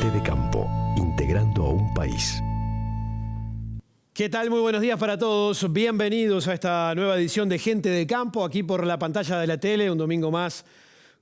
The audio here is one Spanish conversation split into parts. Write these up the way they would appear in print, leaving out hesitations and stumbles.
Gente de campo, integrando a un país. ¿Qué tal? Muy buenos días para todos. Bienvenidos a esta nueva edición de Gente de Campo, aquí por la pantalla de la tele, un domingo más,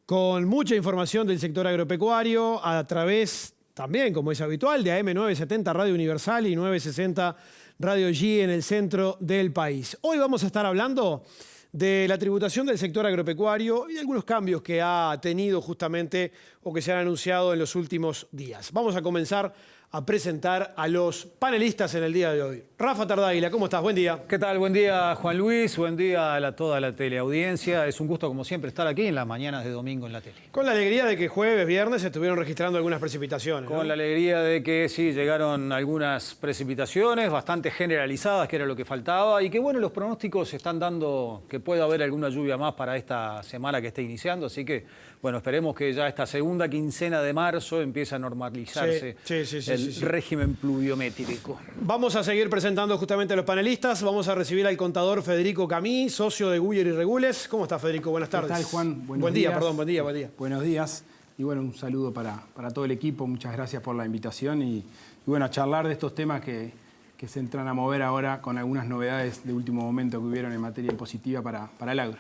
con mucha información del sector agropecuario, a través también, como es habitual, de AM970 Radio Universal y 960 Radio G en el centro del país. Hoy vamos a estar hablando de la tributación del sector agropecuario y de algunos cambios que ha tenido justamente o que se han anunciado en los últimos días. Vamos a comenzar a presentar a los panelistas en el día de hoy. Rafa Tardáguila, ¿cómo estás? Buen día. ¿Qué tal? Buen día, Juan Luis. Buen día a toda la teleaudiencia. Es un gusto, como siempre, estar aquí en las mañanas de domingo en la tele. Con la alegría de que jueves, viernes se estuvieron registrando algunas precipitaciones, ¿no? Con la alegría de que sí, llegaron algunas precipitaciones bastante generalizadas, que era lo que faltaba, y que bueno, los pronósticos están dando que pueda haber alguna lluvia más para esta semana que está iniciando, así que bueno, esperemos que ya esta segunda quincena de marzo empiece a normalizarse el régimen pluviométrico. Vamos a seguir presentando justamente a los panelistas. Vamos a recibir al contador Federico Camí, socio de Guyer y Regules. ¿Cómo estás, Federico? Buenas tardes. ¿Qué tal, Juan? Buen día. Buen día. Buenos días. Y bueno, un saludo para todo el equipo. Muchas gracias por la invitación. Y bueno, a charlar de estos temas que se entran a mover ahora con algunas novedades de último momento que hubieron en materia impositiva para el agro.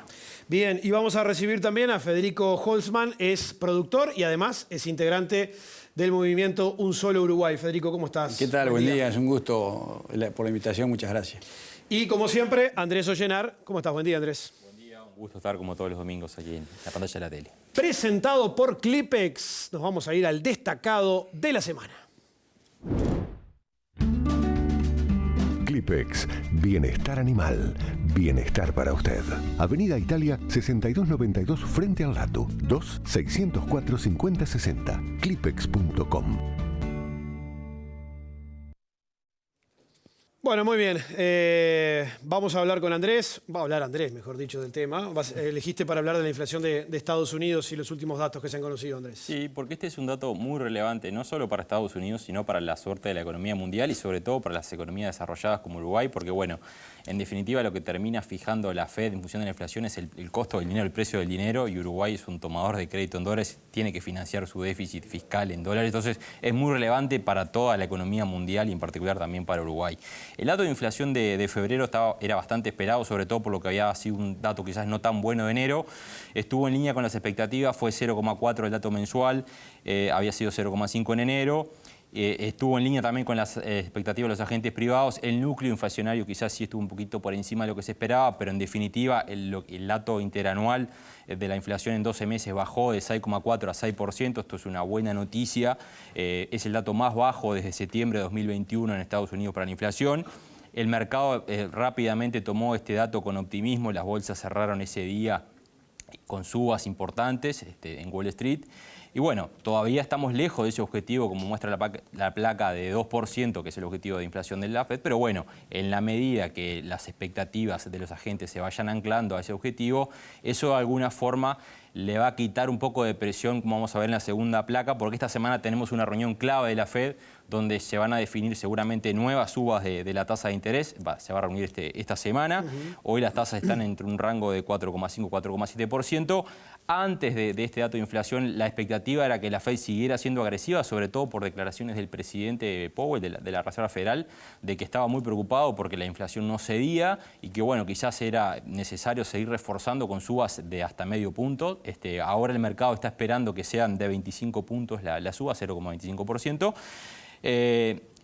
Bien, y vamos a recibir también a Federico Holzman, es productor y además es integrante del movimiento Un Solo Uruguay. Federico, ¿cómo estás? ¿Qué tal? Buen día, es un gusto por la invitación, muchas gracias. Y como siempre, Andrés Ollenar. ¿Cómo estás? Buen día, Andrés. Buen día, un gusto estar como todos los domingos aquí en la pantalla de la tele. Presentado por Clipex, nos vamos a ir al destacado de la semana. Clipex, bienestar animal, bienestar para usted. Avenida Italia 6292 frente al Latu, 2-604-5060, clipex.com. Bueno, muy bien. Vamos a hablar con Andrés. Va a hablar Andrés, mejor dicho, del tema. Elegiste para hablar de la inflación de Estados Unidos y los últimos datos que se han conocido, Andrés. Sí, porque este es un dato muy relevante, no solo para Estados Unidos, sino para la suerte de la economía mundial y sobre todo para las economías desarrolladas como Uruguay, porque bueno, en definitiva lo que termina fijando la Fed en función de la inflación es el costo del dinero, el precio del dinero, y Uruguay es un tomador de crédito en dólares, tiene que financiar su déficit fiscal en dólares, entonces es muy relevante para toda la economía mundial y en particular también para Uruguay. El dato de inflación de febrero era bastante esperado, sobre todo por lo que había sido un dato quizás no tan bueno de enero. Estuvo en línea con las expectativas, fue 0,4 el dato mensual, había sido 0,5 en enero. Estuvo en línea también con las expectativas de los agentes privados. El núcleo inflacionario quizás sí estuvo un poquito por encima de lo que se esperaba, pero en definitiva el dato interanual de la inflación en 12 meses bajó de 6,4 a 6%. Esto es una buena noticia. Es el dato más bajo desde septiembre de 2021 en Estados Unidos para la inflación. El mercado rápidamente tomó este dato con optimismo. Las bolsas cerraron ese día con subas importantes en Wall Street. Y bueno, todavía estamos lejos de ese objetivo, como muestra la placa de 2%, que es el objetivo de inflación de la Fed, pero bueno, en la medida que las expectativas de los agentes se vayan anclando a ese objetivo, eso de alguna forma le va a quitar un poco de presión, como vamos a ver en la segunda placa, porque esta semana tenemos una reunión clave de la Fed, donde se van a definir seguramente nuevas subas de la tasa de interés. Se va a reunir esta semana. Hoy las tasas están entre un rango de 4,5 4,7%. Antes de este dato de inflación, la expectativa era que la Fed siguiera siendo agresiva, sobre todo por declaraciones del presidente Powell de la Reserva Federal, de que estaba muy preocupado porque la inflación no cedía y que bueno, quizás era necesario seguir reforzando con subas de hasta medio punto. Ahora el mercado está esperando que sean de 25 puntos la suba, 0,25%.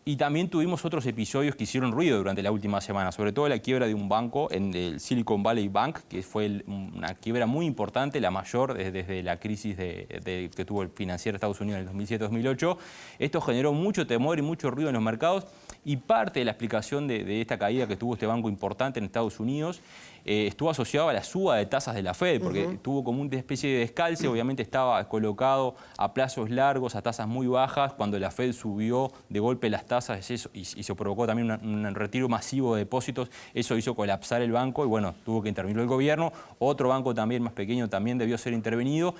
Y también tuvimos otros episodios que hicieron ruido durante la última semana, sobre todo la quiebra de un banco, en el Silicon Valley Bank, que fue una quiebra muy importante, la mayor desde la crisis que tuvo el financiero de Estados Unidos en el 2007-2008. Esto generó mucho temor y mucho ruido en los mercados, y parte de la explicación de esta caída que tuvo este banco importante en Estados Unidos estuvo asociado a la suba de tasas de la Fed, porque tuvo como una especie de descalce. Obviamente estaba colocado a plazos largos, a tasas muy bajas. Cuando la Fed subió de golpe las tasas y se provocó también un retiro masivo de depósitos, eso hizo colapsar el banco y bueno, tuvo que intervenir el gobierno. Otro banco también más pequeño también debió ser intervenido.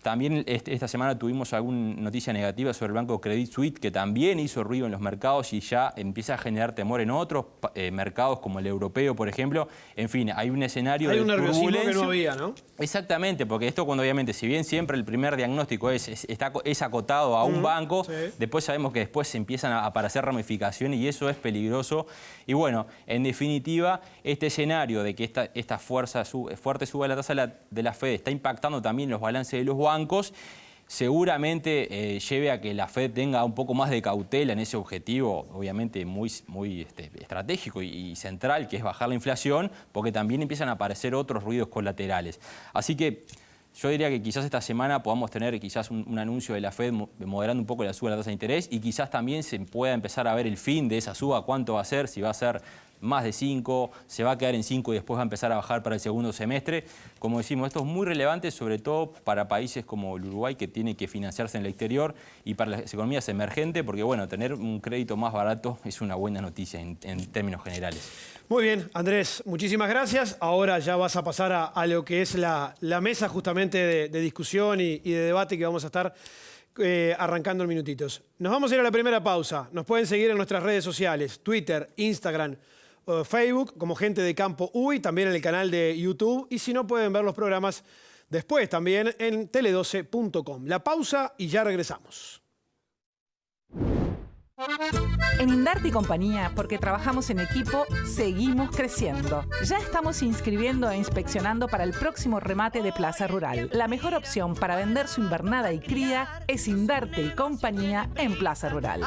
También esta semana tuvimos alguna noticia negativa sobre el banco Credit Suisse, que también hizo ruido en los mercados y ya empieza a generar temor en otros mercados como el europeo, por ejemplo. En fin, hay un escenario de turbulencia. Hay un nerviosismo que no había, ¿no? Exactamente, porque esto cuando obviamente, si bien siempre el primer diagnóstico es acotado a un banco, sí. después sabemos que después empiezan a aparecer ramificaciones y eso es peligroso. Y bueno, en definitiva, este escenario de que esta fuerte suba de la tasa de la Fed está impactando también los balances de los bancos, seguramente lleve a que la Fed tenga un poco más de cautela en ese objetivo, obviamente muy estratégico y central, que es bajar la inflación, porque también empiezan a aparecer otros ruidos colaterales. Así que yo diría que quizás esta semana podamos tener quizás un anuncio de la Fed moderando un poco la suba de la tasa de interés y quizás también se pueda empezar a ver el fin de esa suba, cuánto va a ser, si va a ser más de 5, se va a quedar en 5 y después va a empezar a bajar para el segundo semestre. Como decimos, esto es muy relevante, sobre todo para países como el Uruguay, que tiene que financiarse en el exterior, y para las economías emergentes, porque bueno, tener un crédito más barato es una buena noticia en términos generales. Muy bien, Andrés, muchísimas gracias. Ahora ya vas a pasar a lo que es la mesa justamente de discusión y de debate que vamos a estar arrancando en minutitos. Nos vamos a ir a la primera pausa. Nos pueden seguir en nuestras redes sociales, Twitter, Instagram, Facebook, como Gente de Campo UI, también en el canal de YouTube. Y si no, pueden ver los programas después también en tele12.com. La pausa y ya regresamos. En Indarte y Compañía, porque trabajamos en equipo, seguimos creciendo. Ya estamos inscribiendo e inspeccionando para el próximo remate de Plaza Rural. La mejor opción para vender su invernada y cría es Indarte y Compañía en Plaza Rural.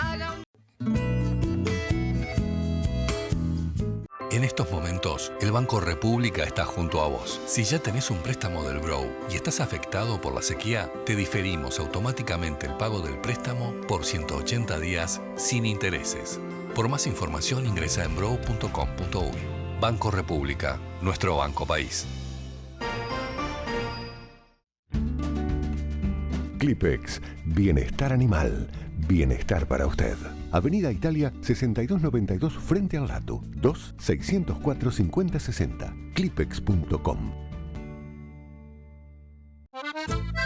En estos momentos, el Banco República está junto a vos. Si ya tenés un préstamo del BROW y estás afectado por la sequía, te diferimos automáticamente el pago del préstamo por 180 días sin intereses. Por más información ingresa en brow.com.uy. Banco República, nuestro banco país. Clipex, bienestar animal, bienestar para usted. Avenida Italia 6292 frente al Latu, 2-604-5060, clipex.com.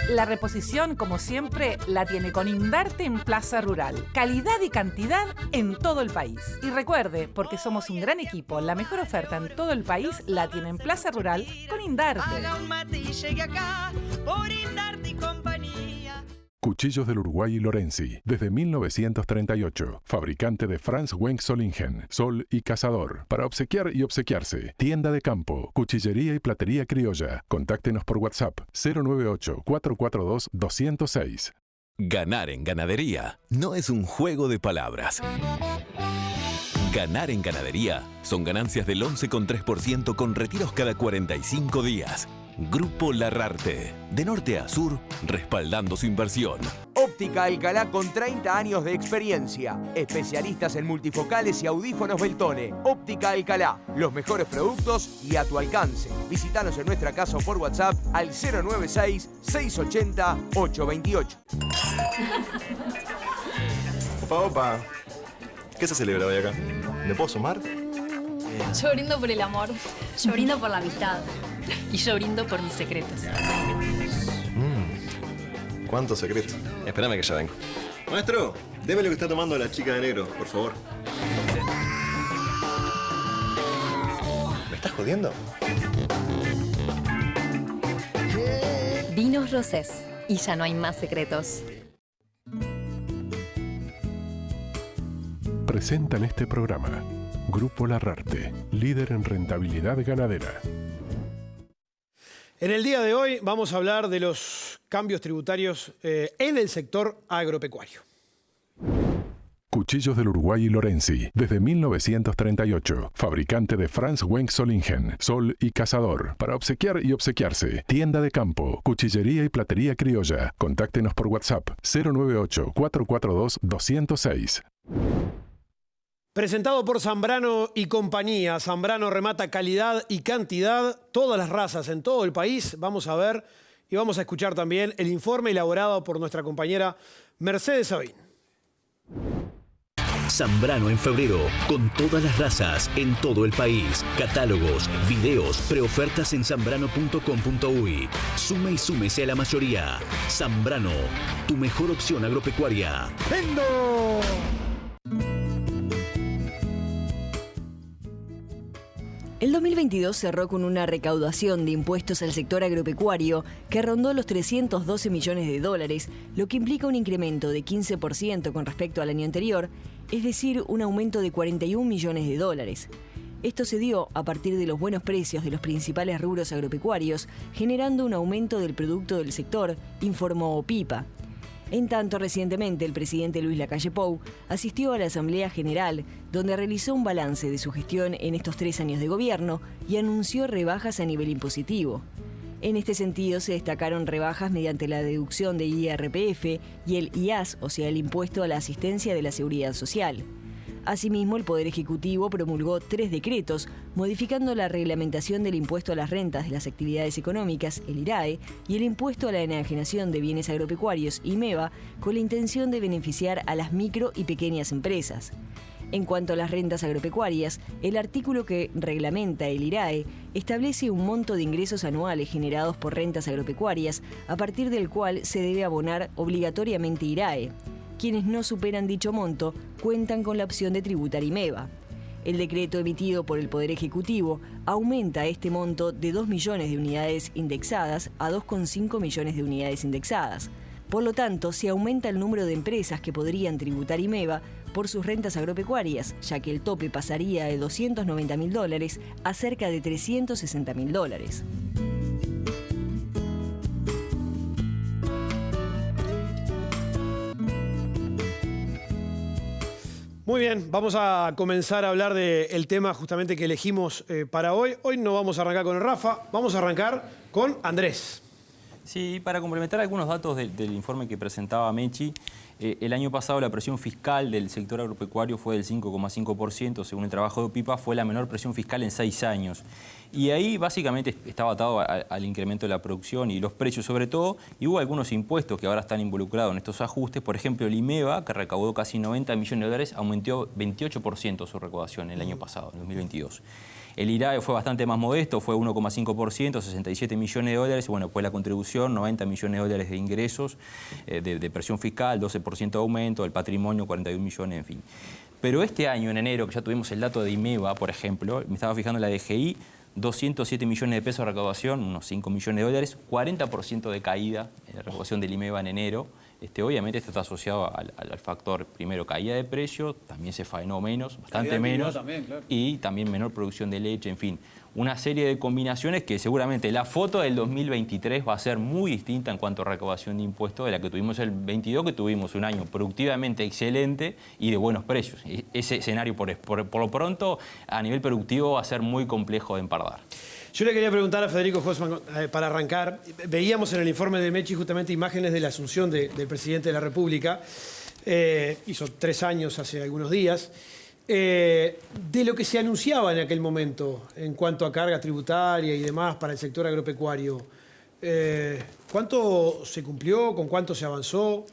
La reposición, como siempre, la tiene con Indarte en Plaza Rural. Calidad y cantidad en todo el país. Y recuerde, porque somos un gran equipo, la mejor oferta en todo el país la tiene en Plaza Rural con Indarte. Haga un mate y llegue acá por Indarte y Compañía. Cuchillos del Uruguay y Lorenzi, desde 1938. Fabricante de Franz Wenck Solingen, Sol y Cazador. Para obsequiar y obsequiarse. Tienda de campo, cuchillería y platería criolla. Contáctenos por WhatsApp 098-442-206. Ganar en ganadería no es un juego de palabras. Ganar en ganadería son ganancias del 11,3% con retiros cada 45 días. Grupo Larrarte, de norte a sur, respaldando su inversión. Óptica Alcalá con 30 años de experiencia. Especialistas en multifocales y audífonos Beltone. Óptica Alcalá, los mejores productos y a tu alcance. Visítanos en nuestra casa o por WhatsApp al 096-680-828. Opa, ¿qué se celebra hoy acá? ¿Me puedo sumar? Yo brindo por el amor. Yo brindo por la amistad. Y yo brindo por mis secretos. ¿Cuántos secretos? Espérame que ya vengo. Maestro, deme lo que está tomando la chica de negro, por favor. ¿Me estás jodiendo? Vinos Rosés. Y ya no hay más secretos. Presentan este programa Grupo Larrarte, líder en rentabilidad ganadera. En el día de hoy vamos a hablar de los cambios tributarios en el sector agropecuario. Cuchillos del Uruguay y Lorenzi, desde 1938. Fabricante de Franz Wenck Solingen, Sol y Cazador. Para obsequiar y obsequiarse. Tienda de campo, cuchillería y platería criolla. Contáctenos por WhatsApp 098-442-206. Presentado por Zambrano y compañía. Zambrano remata calidad y cantidad, todas las razas en todo el país. Vamos a ver y vamos a escuchar también el informe elaborado por nuestra compañera Mercedes Sabín. Zambrano en febrero, con todas las razas en todo el país. Catálogos, videos, preofertas en zambrano.com.uy. Sume y súmese a la mayoría. Zambrano, tu mejor opción agropecuaria. ¡Vendo! El 2022 cerró con una recaudación de impuestos al sector agropecuario que rondó los 312 millones de dólares, lo que implica un incremento de 15% con respecto al año anterior, es decir, un aumento de 41 millones de dólares. Esto se dio a partir de los buenos precios de los principales rubros agropecuarios, generando un aumento del producto del sector, informó PIPA. En tanto, recientemente el presidente Luis Lacalle Pou asistió a la Asamblea General, donde realizó un balance de su gestión en estos 3 años de gobierno y anunció rebajas a nivel impositivo. En este sentido, se destacaron rebajas mediante la deducción de IRPF y el IAS, o sea, el Impuesto a la Asistencia de la Seguridad Social. Asimismo, el Poder Ejecutivo promulgó 3 decretos modificando la reglamentación del impuesto a las rentas de las actividades económicas, el IRAE, y el impuesto a la enajenación de bienes agropecuarios, IMEBA, con la intención de beneficiar a las micro y pequeñas empresas. En cuanto a las rentas agropecuarias, el artículo que reglamenta el IRAE establece un monto de ingresos anuales generados por rentas agropecuarias, a partir del cual se debe abonar obligatoriamente IRAE. Quienes no superan dicho monto cuentan con la opción de tributar IMEBA. El decreto emitido por el Poder Ejecutivo aumenta este monto de 2 millones de unidades indexadas a 2,5 millones de unidades indexadas. Por lo tanto, se aumenta el número de empresas que podrían tributar IMEBA por sus rentas agropecuarias, ya que el tope pasaría de $290.000 a cerca de $360.000. Muy bien, vamos a comenzar a hablar del tema justamente que elegimos para hoy. Hoy no vamos a arrancar con el Rafa, vamos a arrancar con Andrés. Sí, para complementar algunos datos del informe que presentaba Mechi, el año pasado la presión fiscal del sector agropecuario fue del 5,5%, según el trabajo de PIPA, fue la menor presión fiscal en 6 años. Y ahí básicamente estaba atado al incremento de la producción y los precios sobre todo, y hubo algunos impuestos que ahora están involucrados en estos ajustes. Por ejemplo, el IMEBA, que recaudó casi 90 millones de dólares, aumentó 28% su recaudación el año pasado, en 2022. El IRAE fue bastante más modesto, fue 1,5%, 67 millones de dólares. Bueno, pues la contribución, 90 millones de dólares de ingresos, de presión fiscal, 12% de aumento, el patrimonio, 41 millones, en fin. Pero este año, en enero, que ya tuvimos el dato de IMEBA, por ejemplo, me estaba fijando en la DGI, 207 millones de pesos de recaudación, unos 5 millones de dólares, 40% de caída en la recaudación del IMEBA en enero. Obviamente esto está asociado al factor, primero, caída de precio, también se faenó menos, bastante menos, también, claro. Y también menor producción de leche, en fin. Una serie de combinaciones que seguramente la foto del 2023 va a ser muy distinta en cuanto a recaudación de impuestos de la que tuvimos el 22, que tuvimos un año productivamente excelente y de buenos precios. Ese escenario, por lo pronto, a nivel productivo va a ser muy complejo de empardar. Yo le quería preguntar a Federico Hosman, para arrancar, veíamos en el informe de Mechi justamente imágenes de la asunción del presidente de la República, hizo 3 años hace algunos días, de lo que se anunciaba en aquel momento en cuanto a carga tributaria y demás para el sector agropecuario. ¿Cuánto se cumplió? ¿Con cuánto se avanzó?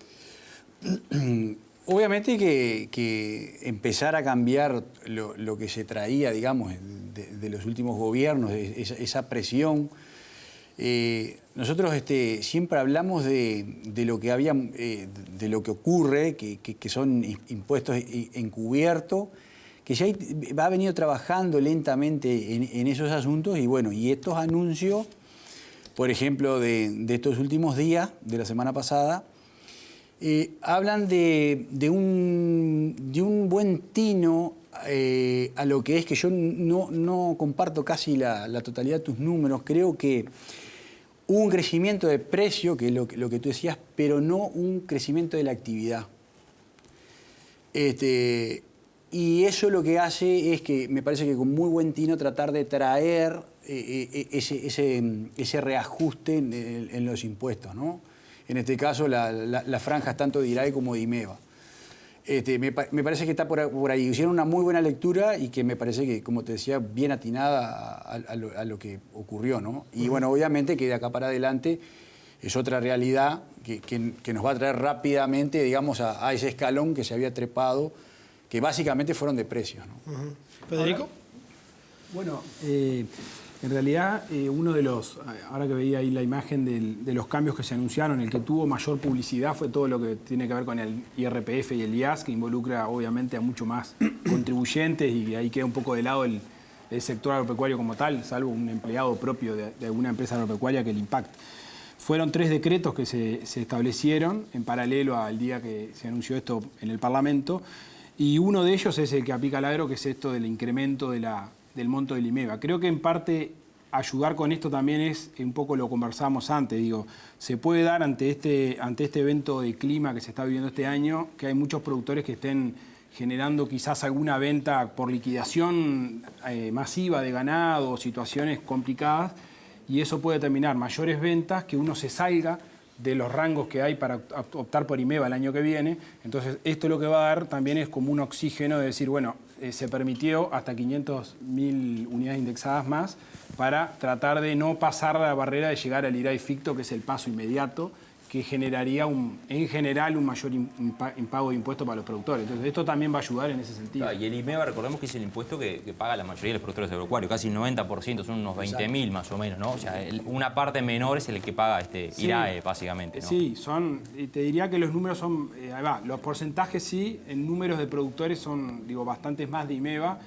Obviamente que empezar a cambiar lo que se traía, digamos, de los últimos gobiernos, esa presión. Nosotros siempre hablamos de lo que había, de lo que ocurre, que son impuestos encubiertos, que ya ha venido trabajando lentamente en esos asuntos y bueno, y estos anuncios, por ejemplo, de estos últimos días, de la semana pasada, hablan de un buen tino a lo que es que yo no comparto casi la totalidad de tus números. Creo que hubo un crecimiento de precio, que es lo que tú decías, pero no un crecimiento de la actividad. Y eso lo que hace es que me parece que con muy buen tino tratar de traer ese reajuste en los impuestos, ¿no? En este caso, las franjas tanto de IRAE como de IMEBA. Me parece que está por ahí. Hicieron una muy buena lectura y que me parece que, como te decía, bien atinada a lo que ocurrió, ¿no? Y bueno, obviamente que de acá para adelante es otra realidad que nos va a traer rápidamente, digamos, a ese escalón que se había trepado que básicamente fueron de precios, ¿no? Federico. Bueno, en realidad uno de los, ahora que veía ahí la imagen de los cambios que se anunciaron, el que tuvo mayor publicidad fue todo lo que tiene que ver con el IRPF y el IAS, que involucra obviamente a mucho más contribuyentes y ahí queda un poco de lado el sector agropecuario como tal, salvo un empleado propio de alguna empresa agropecuaria que le impacte. Fueron 3 decretos que se establecieron en paralelo al día que se anunció esto en el Parlamento, y uno de ellos es el que aplica al agro, que es esto del incremento del monto del IMEVA. Creo que en parte ayudar con esto también es, un poco lo conversamos antes, digo, se puede dar ante este evento de clima que se está viviendo este año, que hay muchos productores que estén generando quizás alguna venta por liquidación masiva de ganado, situaciones complicadas, y eso puede determinar mayores ventas, que uno se salga de los rangos que hay para optar por IMEVA el año que viene. Entonces, esto lo que va a dar también es como un oxígeno de decir, bueno, se permitió hasta 500.000 unidades indexadas más para tratar de no pasar la barrera de llegar al IRAE ficto, que es el paso inmediato, que generaría en general un mayor impago de impuestos para los productores. Entonces, esto también va a ayudar en ese sentido. Y el IMEVA, recordemos que es el impuesto que paga la mayoría de los productores agropecuarios, casi el 90%, son unos 20.000 más o menos, ¿no? O sea, una parte menor es el que paga IRAE, básicamente, ¿no? Sí, te diría que los números son, ahí va, los porcentajes sí, en números de productores son, digo, bastantes más de IMEVA.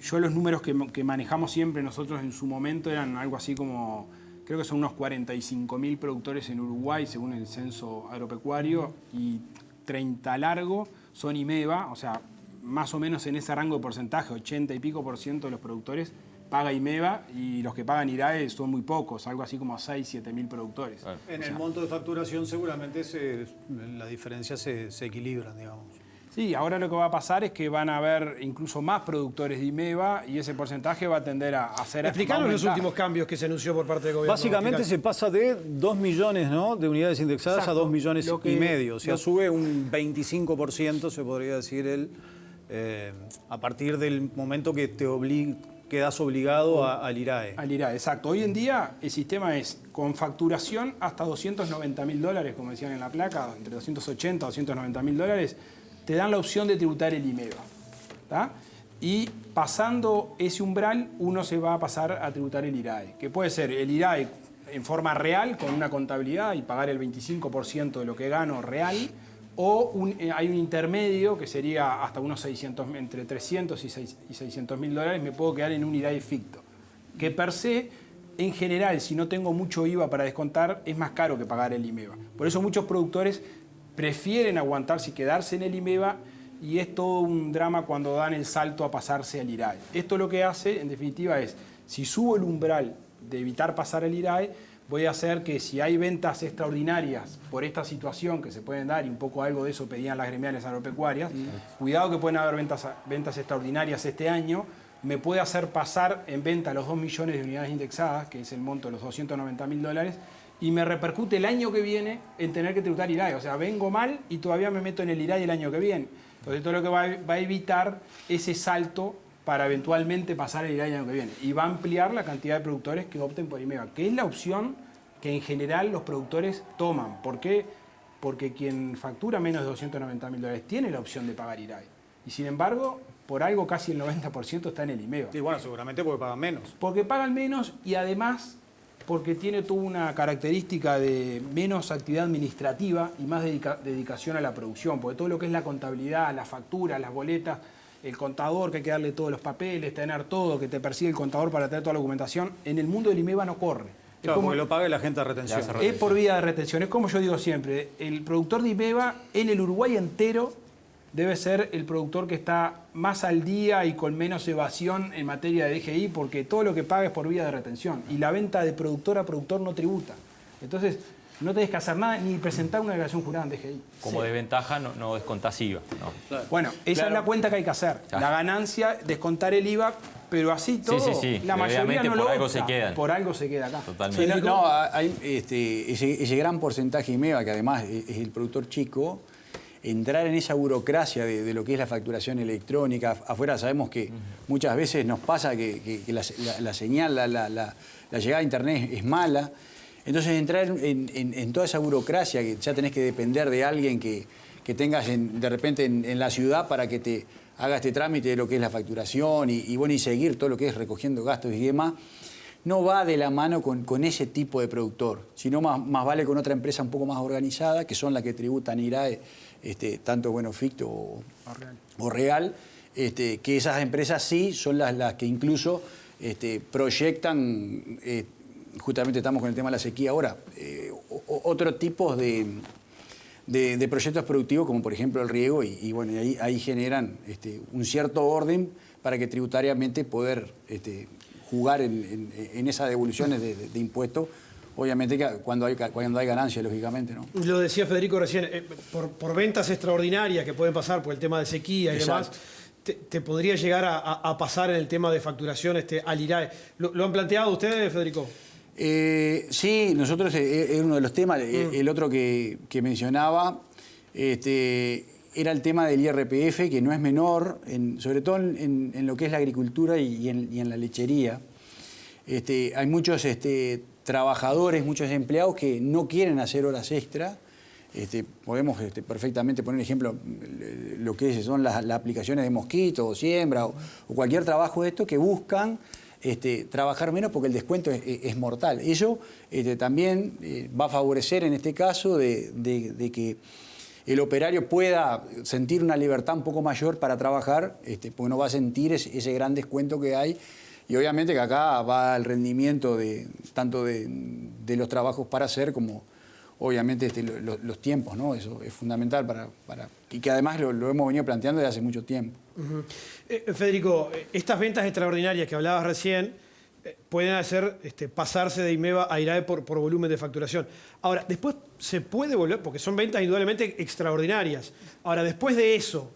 Yo los números que manejamos siempre nosotros en su momento eran algo así como, creo que son unos 45.000 productores en Uruguay, según el censo agropecuario, y 30 largo son IMEVA, o sea, más o menos en ese rango de porcentaje, 80 y pico % de los productores paga IMEVA, y los que pagan IRAE son muy pocos, algo así como 6.000-7.000 productores. En el monto de facturación seguramente la diferencia se equilibra, digamos. Sí, ahora lo que va a pasar es que van a haber incluso más productores de IMEVA y ese porcentaje va a tender a ser... Explicanos los últimos cambios que se anunció por parte del gobierno. Básicamente se pasa de 2 millones, ¿no?, de unidades indexadas. Exacto. A 2 millones y medio. O sea, sube un 25%, se podría decir, a partir del momento que quedas obligado al IRAE. Al IRAE, exacto. Hoy en día el sistema es con facturación hasta $290.000, como decían en la placa, entre 280 y $290.000, te dan la opción de tributar el IMEVA. ¿Tá? Y pasando ese umbral, uno se va a pasar a tributar el IRAE, que puede ser el IRAE en forma real, con una contabilidad y pagar el 25% de lo que gano real, o hay un intermedio que sería hasta unos 600, entre 300 y $600.000, me puedo quedar en un IRAE ficto, que per se, en general, si no tengo mucho IVA para descontar, es más caro que pagar el IMEVA. Por eso muchos productores prefieren aguantarse y quedarse en el IMEVA, y es todo un drama cuando dan el salto a pasarse al IRAE. Esto lo que hace, en definitiva, es, si subo el umbral de evitar pasar al IRAE, voy a hacer que si hay ventas extraordinarias por esta situación que se pueden dar, y un poco algo de eso pedían las gremiales agropecuarias, cuidado que pueden haber ventas extraordinarias este año, me puede hacer pasar en venta los 2 millones de unidades indexadas, que es el monto de los $290.000, y me repercute el año que viene en tener que tributar IRAE. O sea, vengo mal y todavía me meto en el IRAE el año que viene. Entonces, todo lo que va a evitar ese salto para eventualmente pasar el IRAE el año que viene. Y va a ampliar la cantidad de productores que opten por IMEVA, que es la opción que en general los productores toman. ¿Por qué? Porque quien factura menos de $290.000 tiene la opción de pagar IRAE. Y sin embargo, por algo casi el 90% está en el IMEVA. Y bueno, seguramente porque pagan menos. Porque pagan menos, y además porque tiene toda una característica de menos actividad administrativa y más dedicación a la producción, porque todo lo que es la contabilidad, las facturas, las boletas, el contador, que hay que darle todos los papeles, tener todo, que te persigue el contador para tener toda la documentación, en el mundo del IMEVA no corre. Claro, como que lo pague la gente de retención. Es por vía de retención. Es como yo digo siempre, el productor de IMEVA en el Uruguay entero debe ser el productor que está más al día y con menos evasión en materia de DGI, porque todo lo que paga es por vía de retención. Y la venta de productor a productor no tributa. Entonces, no tenés que hacer nada ni presentar una declaración jurada en DGI. Como desventaja no descontás IVA, ¿no? Claro. Bueno, esa es la cuenta que hay que hacer. La ganancia, descontar el IVA, pero así todo, la mayoría no lo opta. Por algo se queda acá. Totalmente. Sí, hay ese gran porcentaje IMEVA, que además es el productor chico, entrar en esa burocracia de lo que es la facturación electrónica. Afuera sabemos que muchas veces nos pasa que la señal, la llegada a Internet es mala. Entonces entrar en toda esa burocracia, que ya tenés que depender de alguien que tengas de repente en la ciudad para que te haga este trámite de lo que es la facturación y seguir todo lo que es recogiendo gastos y demás, no va de la mano con ese tipo de productor, sino más vale con otra empresa un poco más organizada, que son las que tributan IRAE, tanto Ficto o Real, que esas empresas sí son las que incluso proyectan, justamente estamos con el tema de la sequía ahora, otro tipo de proyectos productivos, como por ejemplo el riego, y ahí generan un cierto orden para que tributariamente poder jugar en esas devoluciones de impuestos, obviamente que cuando hay ganancias, lógicamente, ¿no? Lo decía Federico recién, por ventas extraordinarias que pueden pasar por el tema de sequía y demás, te podría llegar a pasar en el tema de facturación al IRAE. ¿Lo han planteado ustedes, Federico? Sí, nosotros es uno de los temas. El otro que mencionaba era el tema del IRPF, que no es menor, sobre todo en lo que es la agricultura y en la lechería. Hay muchos trabajadores, muchos empleados que no quieren hacer horas extra. Podemos perfectamente poner ejemplo lo que son las aplicaciones de mosquitos o siembra o cualquier trabajo de esto que buscan trabajar menos porque el descuento es mortal. Eso también va a favorecer en este caso de que el operario pueda sentir una libertad un poco mayor para trabajar, porque no va a sentir ese gran descuento que hay. Y obviamente que acá va el rendimiento tanto de los trabajos para hacer como obviamente los tiempos, ¿no? Eso es fundamental y que además lo hemos venido planteando desde hace mucho tiempo. Federico, estas ventas extraordinarias que hablabas recién pueden hacer pasarse de IMEVA a IRAE por volumen de facturación. Ahora, después se puede volver, porque son ventas indudablemente extraordinarias. Ahora, después de eso,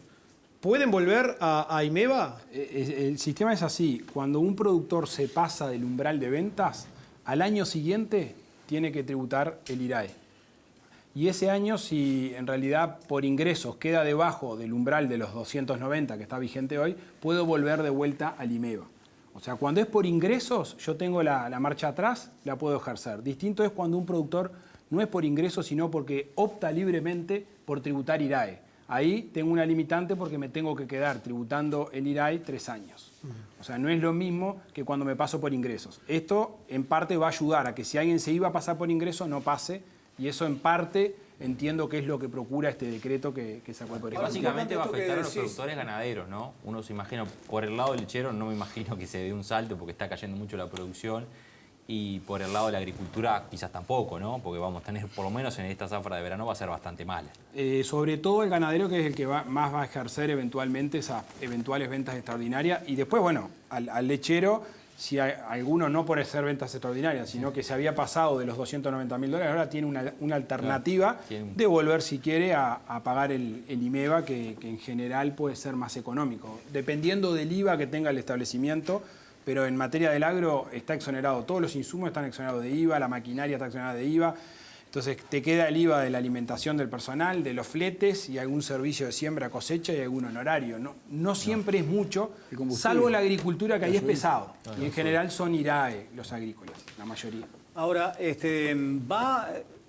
¿pueden volver a IMEVA? El sistema es así. Cuando un productor se pasa del umbral de ventas, al año siguiente tiene que tributar el IRAE. Y ese año, si en realidad por ingresos queda debajo del umbral de los 290 que está vigente hoy, puedo volver de vuelta al IMEVA. O sea, cuando es por ingresos, yo tengo la marcha atrás, la puedo ejercer. Distinto es cuando un productor no es por ingresos, sino porque opta libremente por tributar IRAE. Ahí tengo una limitante porque me tengo que quedar tributando el IRAE 3 años. O sea, no es lo mismo que cuando me paso por ingresos. Esto, en parte, va a ayudar a que si alguien se iba a pasar por ingresos, no pase. Y eso, en parte, entiendo que es lo que procura este decreto que sacó el Poder Ejecutivo. Básicamente va a afectar a los productores ganaderos, ¿no? Uno se imagina, por el lado del lechero, no me imagino que se dé un salto porque está cayendo mucho la producción. Y por el lado de la agricultura, quizás tampoco, ¿no? Porque vamos a tener, por lo menos en esta zafra de verano, va a ser bastante mala. Sobre todo el ganadero, que es el que más va a ejercer eventualmente esas eventuales ventas extraordinarias. Y después, bueno, al lechero, si hay alguno no por ser ventas extraordinarias, sino que se había pasado de los $290.000, ahora tiene una alternativa de volver, si quiere, a pagar el IMEVA, que en general puede ser más económico, dependiendo del IVA que tenga el establecimiento. Pero en materia del agro está exonerado, todos los insumos están exonerados de IVA, la maquinaria está exonerada de IVA. Entonces te queda el IVA de la alimentación del personal, de los fletes y algún servicio de siembra, cosecha y algún honorario. No siempre es mucho, salvo la agricultura, que ahí es pesado. Y en general son IRAE los agrícolas, la mayoría. Ahora,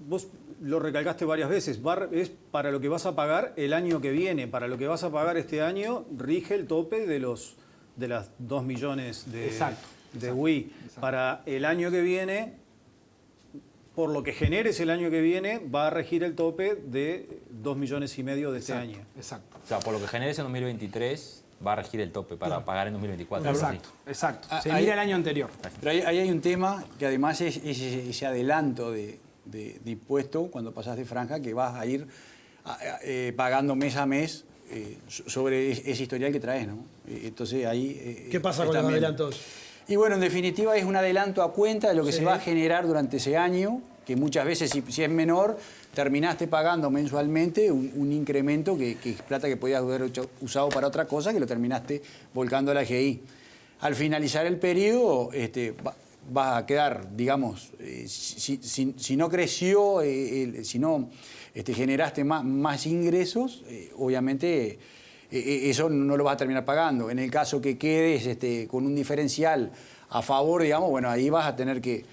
vos lo recalcaste varias veces, es para lo que vas a pagar el año que viene. Para lo que vas a pagar este año rige el tope de las 2 millones de WI. Para el año que viene, por lo que generes el año que viene, va a regir el tope de 2,5 millones de este año. Exacto. O sea, por lo que generes en 2023, va a regir el tope para pagar en 2024. Exacto. Se mira el año anterior. Pero ahí hay un tema que además es ese adelanto de impuesto cuando pasás de franja, que vas a ir pagando mes a mes sobre ese historial que traes, ¿no? Entonces ahí... ¿Qué pasa con los adelantos? Y bueno, en definitiva es un adelanto a cuenta de lo que se va a generar durante ese año, que muchas veces, si es menor, terminaste pagando mensualmente un incremento que es plata que podías haber usado para otra cosa, que lo terminaste volcando a la AGI. Al finalizar el periodo, vas a quedar, digamos, si no creció, si no generaste más ingresos, obviamente eso no lo vas a terminar pagando. En el caso que quedes con un diferencial a favor, digamos, bueno, ahí vas a tener que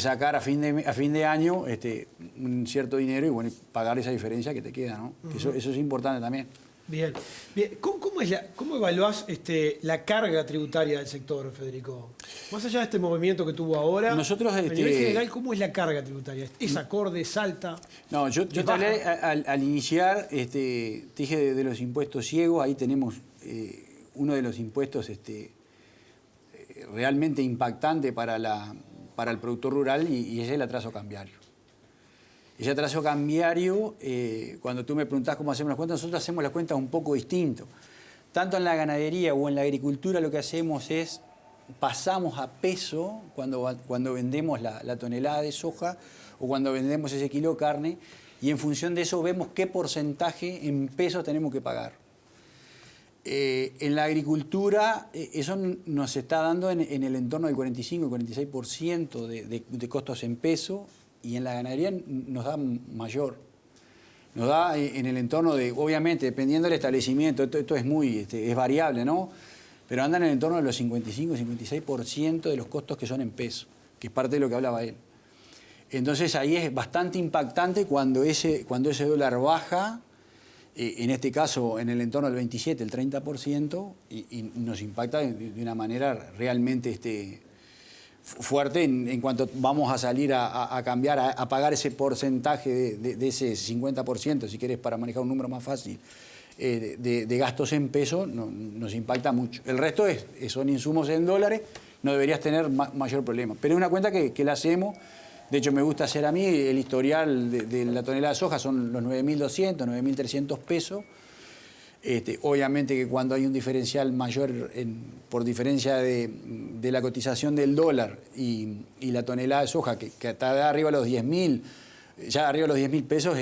sacar a fin de año un cierto dinero y bueno, pagar esa diferencia que te queda, ¿no? Eso es importante también. Bien. ¿Cómo evaluás la carga tributaria del sector, Federico? Más allá de este movimiento que tuvo ahora, nosotros, a nivel general, ¿cómo es la carga tributaria? ¿Es acorde, es alta? No, yo te hablé al iniciar, te dije de los impuestos ciegos, ahí tenemos uno de los impuestos realmente impactante para el productor rural y es el atraso cambiario. Ese atraso cambiario, cuando tú me preguntás cómo hacemos las cuentas, nosotros hacemos las cuentas un poco distinto. Tanto en la ganadería o en la agricultura lo que hacemos es, pasamos a peso cuando vendemos la tonelada de soja o cuando vendemos ese kilo de carne, y en función de eso vemos qué porcentaje en pesos tenemos que pagar. En la agricultura eso nos está dando en el entorno del 45-46% de costos en peso, y en la ganadería nos da mayor. Nos da en el entorno de, obviamente, dependiendo del establecimiento, esto es es variable, ¿no? Pero andan en el entorno de los 55-56% de los costos que son en peso, que es parte de lo que hablaba él. Entonces ahí es bastante impactante cuando ese dólar baja, en este caso en el entorno del 27, el 30%, y nos impacta de una manera realmente fuerte en cuanto vamos a salir a cambiar, a pagar ese porcentaje de ese 50%, si querés, para manejar un número más fácil, de gastos en pesos, nos impacta mucho. El resto son insumos en dólares, no deberías tener mayor problema. Pero es una cuenta que la hacemos. De hecho, me gusta hacer a mí el historial de la tonelada de soja, son los 9.200, 9.300 pesos. Obviamente que cuando hay un diferencial mayor por diferencia de la cotización del dólar y la tonelada de soja, que está arriba de los 10.000, ya arriba de los 10.000 pesos,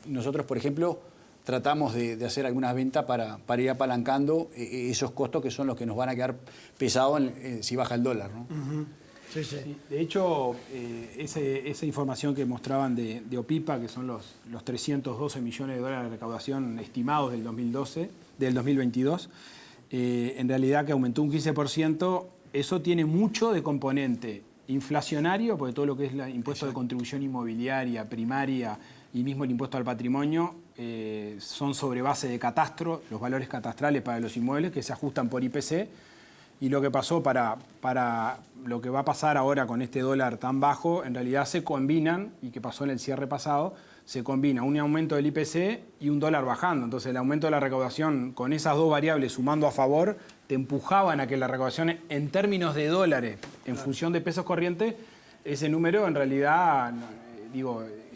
nosotros, por ejemplo, tratamos de hacer algunas ventas para ir apalancando esos costos que son los que nos van a quedar pesados si baja el dólar, ¿no? Uh-huh. Sí, sí. De hecho, esa información que mostraban de OPIPA, que son los 312 millones de dólares de recaudación estimados del 2022, en realidad que aumentó un 15%, eso tiene mucho de componente inflacionario, porque todo lo que es el impuesto de contribución inmobiliaria, primaria y mismo el impuesto al patrimonio son sobre base de catastro, los valores catastrales para los inmuebles que se ajustan por IPC. Y lo que pasó para lo que va a pasar ahora con este dólar tan bajo, en realidad se combinan, y que pasó en el cierre pasado, se combina un aumento del IPC y un dólar bajando. Entonces el aumento de la recaudación con esas dos variables sumando a favor, te empujaban a que la recaudación en términos de dólares, en función de pesos corrientes, ese número en realidad,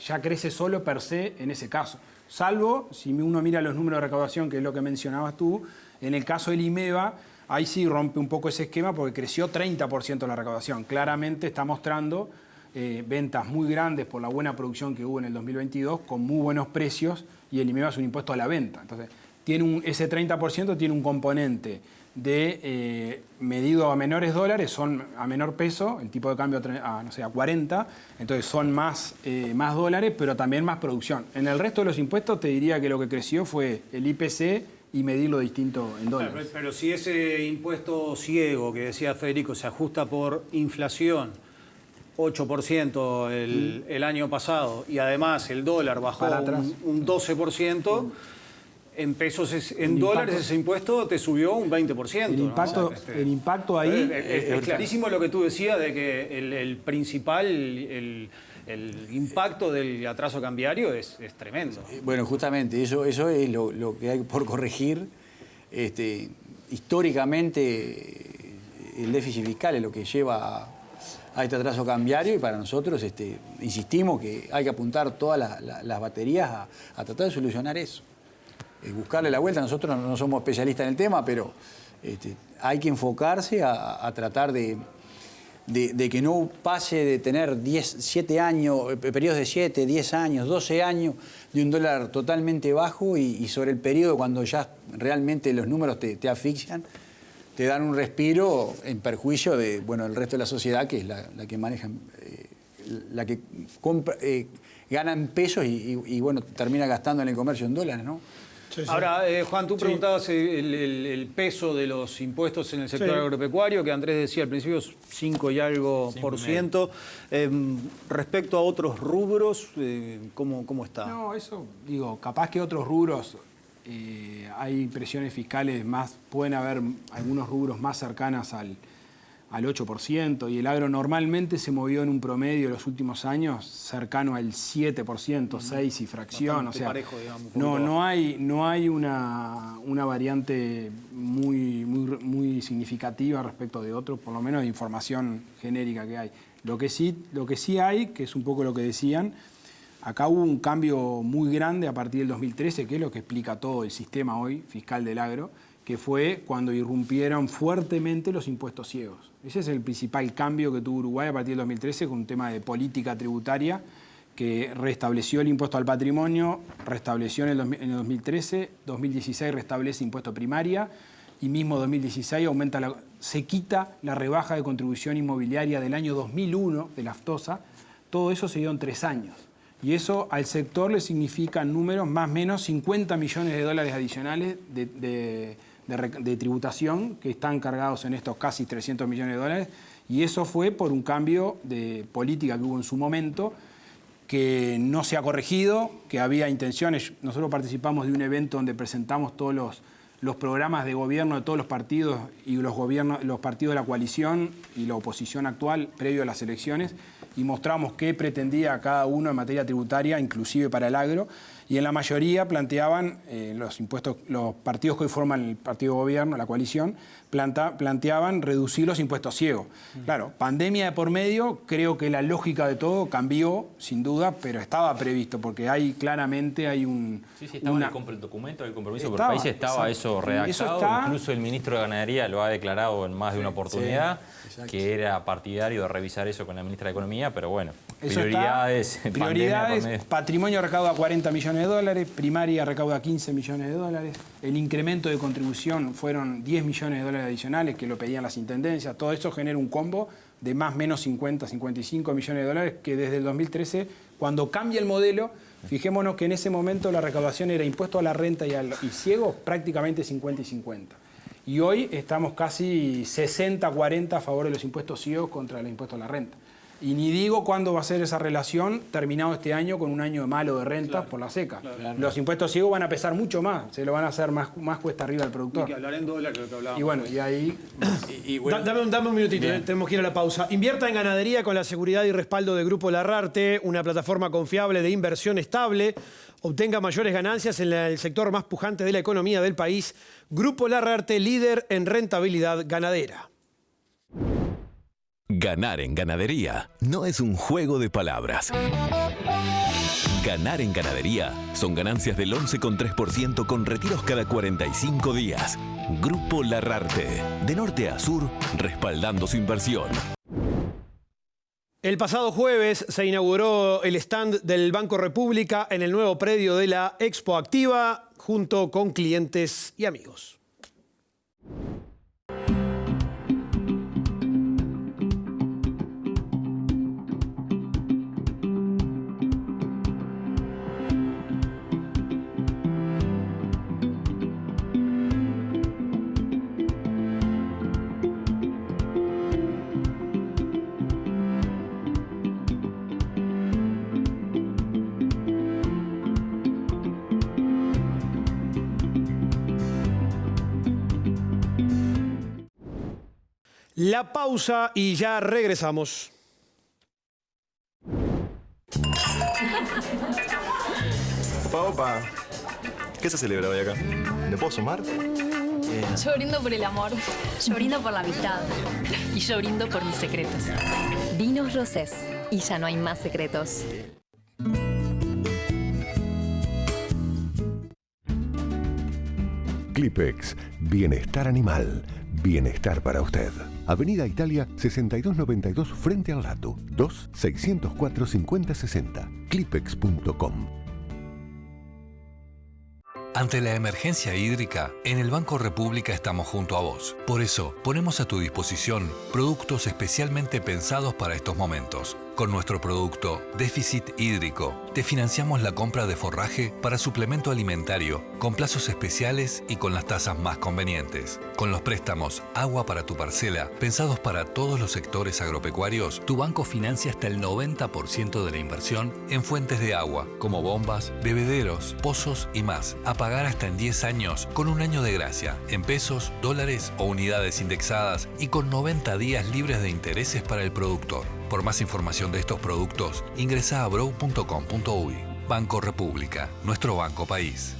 ya crece solo per se en ese caso. Salvo, si uno mira los números de recaudación, que es lo que mencionabas tú, en el caso del IMEVA, ahí sí rompe un poco ese esquema porque creció 30% la recaudación. Claramente está mostrando ventas muy grandes por la buena producción que hubo en el 2022 con muy buenos precios, y el IMEVA es un impuesto a la venta. Entonces, ese 30% tiene un componente de medido a menores dólares, son a menor peso, el tipo de cambio a 40, entonces son más dólares, pero también más producción. En el resto de los impuestos te diría que lo que creció fue el IPC y medirlo distinto en dólares. Pero si ese impuesto ciego que decía Federico se ajusta por inflación, 8% el año pasado, y además el dólar bajó un 12%, en pesos, en dólares ese impuesto te subió un 20%. El impacto ahí... Es clarísimo lo que tú decías de que el principal... El impacto del atraso cambiario es tremendo. Bueno, justamente, eso es lo que hay por corregir. Históricamente, el déficit fiscal es lo que lleva a este atraso cambiario, y para nosotros insistimos que hay que apuntar todas las baterías a tratar de solucionar eso. Buscarle la vuelta. Nosotros no somos especialistas en el tema, pero hay que enfocarse a tratar de que no pase de tener 7 años, periodos de 7, 10 años, 12 años de un dólar totalmente bajo, y sobre el periodo cuando ya realmente los números te asfixian, te dan un respiro en perjuicio de el resto de la sociedad, que es la que maneja, la que compra, gana en pesos y termina gastando en el comercio en dólares, ¿no? Sí, sí. Ahora, Juan, tú preguntabas el peso de los impuestos en el sector agropecuario, que Andrés decía al principio 5 y algo por ciento. Respecto a otros rubros, ¿cómo está? No, eso, capaz que otros rubros hay presiones fiscales pueden haber algunos rubros más cercanas al 8%, y el agro normalmente se movió en un promedio en los últimos años cercano al 7%, 6 y fracción. O sea, parejo, digamos, no hay una variante muy significativa respecto de otros, por lo menos de información genérica que hay. Lo que sí hay, que es un poco lo que decían, acá hubo un cambio muy grande a partir del 2013, que es lo que explica todo el sistema hoy fiscal del agro, que fue cuando irrumpieron fuertemente los impuestos ciegos. Ese es el principal cambio que tuvo Uruguay a partir del 2013, con un tema de política tributaria que restableció el impuesto al patrimonio, restableció en el 2013, 2016 restablece impuesto primaria, y mismo 2016 se quita la rebaja de contribución inmobiliaria del año 2001 de la aftosa. Todo eso se dio en 3 años. Y eso al sector le significa números más o menos 50 millones de dólares adicionales de tributación que están cargados en estos casi 300 millones de dólares. Y eso fue por un cambio de política que hubo en su momento, que no se ha corregido, que había intenciones. Nosotros participamos de un evento donde presentamos todos los programas de gobierno de todos los partidos y los partidos de la coalición y la oposición actual previo a las elecciones, y mostramos qué pretendía cada uno en materia tributaria, inclusive para el agro, y en la mayoría planteaban los partidos que hoy forman el partido de gobierno, la coalición, planteaban reducir los impuestos ciegos. Claro, pandemia de por medio, creo que la lógica de todo cambió, sin duda, pero estaba previsto, porque claramente hay un... Sí, estaba en el documento del compromiso por país, estaba eso redactado, incluso el ministro de Ganadería lo ha declarado en más de una oportunidad, que era partidario de revisar eso con la ministra de Economía, pero bueno, prioridades, patrimonio recauda 40 millones de dólares, primaria recauda 15 millones de dólares, el incremento de contribución fueron 10 millones de dólares adicionales que lo pedían las intendencias, todo eso genera un combo de más o menos 50, 55 millones de dólares que desde el 2013, cuando cambia el modelo, fijémonos que en ese momento la recaudación era impuesto a la renta y ciegos prácticamente 50 y 50. Y hoy estamos casi 60-40 a favor de los impuestos ciegos contra el impuesto a la renta. Y ni digo cuándo va a ser esa relación, terminado este año con un año malo de rentas por la seca. Los impuestos ciegos van a pesar mucho más, se lo van a hacer más cuesta arriba al productor. Y que hablar en dólares, lo que hablábamos. Y bueno, y ahí... Dame un minutito, tenemos que ir a la pausa. Invierta en ganadería con la seguridad y respaldo de Grupo Larrarte, una plataforma confiable de inversión estable. Obtenga mayores ganancias en el sector más pujante de la economía del país. Grupo Larrarte, líder en rentabilidad ganadera. Ganar en ganadería no es un juego de palabras. Ganar en ganadería son ganancias del 11,3% con retiros cada 45 días. Grupo Larrarte, de norte a sur, respaldando su inversión. El pasado jueves se inauguró el stand del Banco República en el nuevo predio de la Expo Activa, junto con clientes y amigos. La pausa y ya regresamos. Opa. ¿Qué se celebra hoy acá? ¿Me puedo sumar? Yo brindo por el amor, yo brindo por la amistad y yo brindo por mis secretos. Vinos Rosés, y ya no hay más secretos. Clipex, bienestar animal, bienestar para usted. Avenida Italia 6292 frente al Rato, 2-604-5060, clipex.com. Ante la emergencia hídrica, en el Banco República estamos junto a vos. Por eso, ponemos a tu disposición productos especialmente pensados para estos momentos. Con nuestro producto Déficit Hídrico, te financiamos la compra de forraje para suplemento alimentario, con plazos especiales y con las tasas más convenientes. Con los préstamos Agua para tu parcela, pensados para todos los sectores agropecuarios, tu banco financia hasta el 90% de la inversión en fuentes de agua, como bombas, bebederos, pozos y más, a pagar hasta en 10 años con un año de gracia, en pesos, dólares o unidades indexadas y con 90 días libres de intereses para el productor. Por más información de estos productos, ingresa a brow.com.uy. Banco República, nuestro banco país.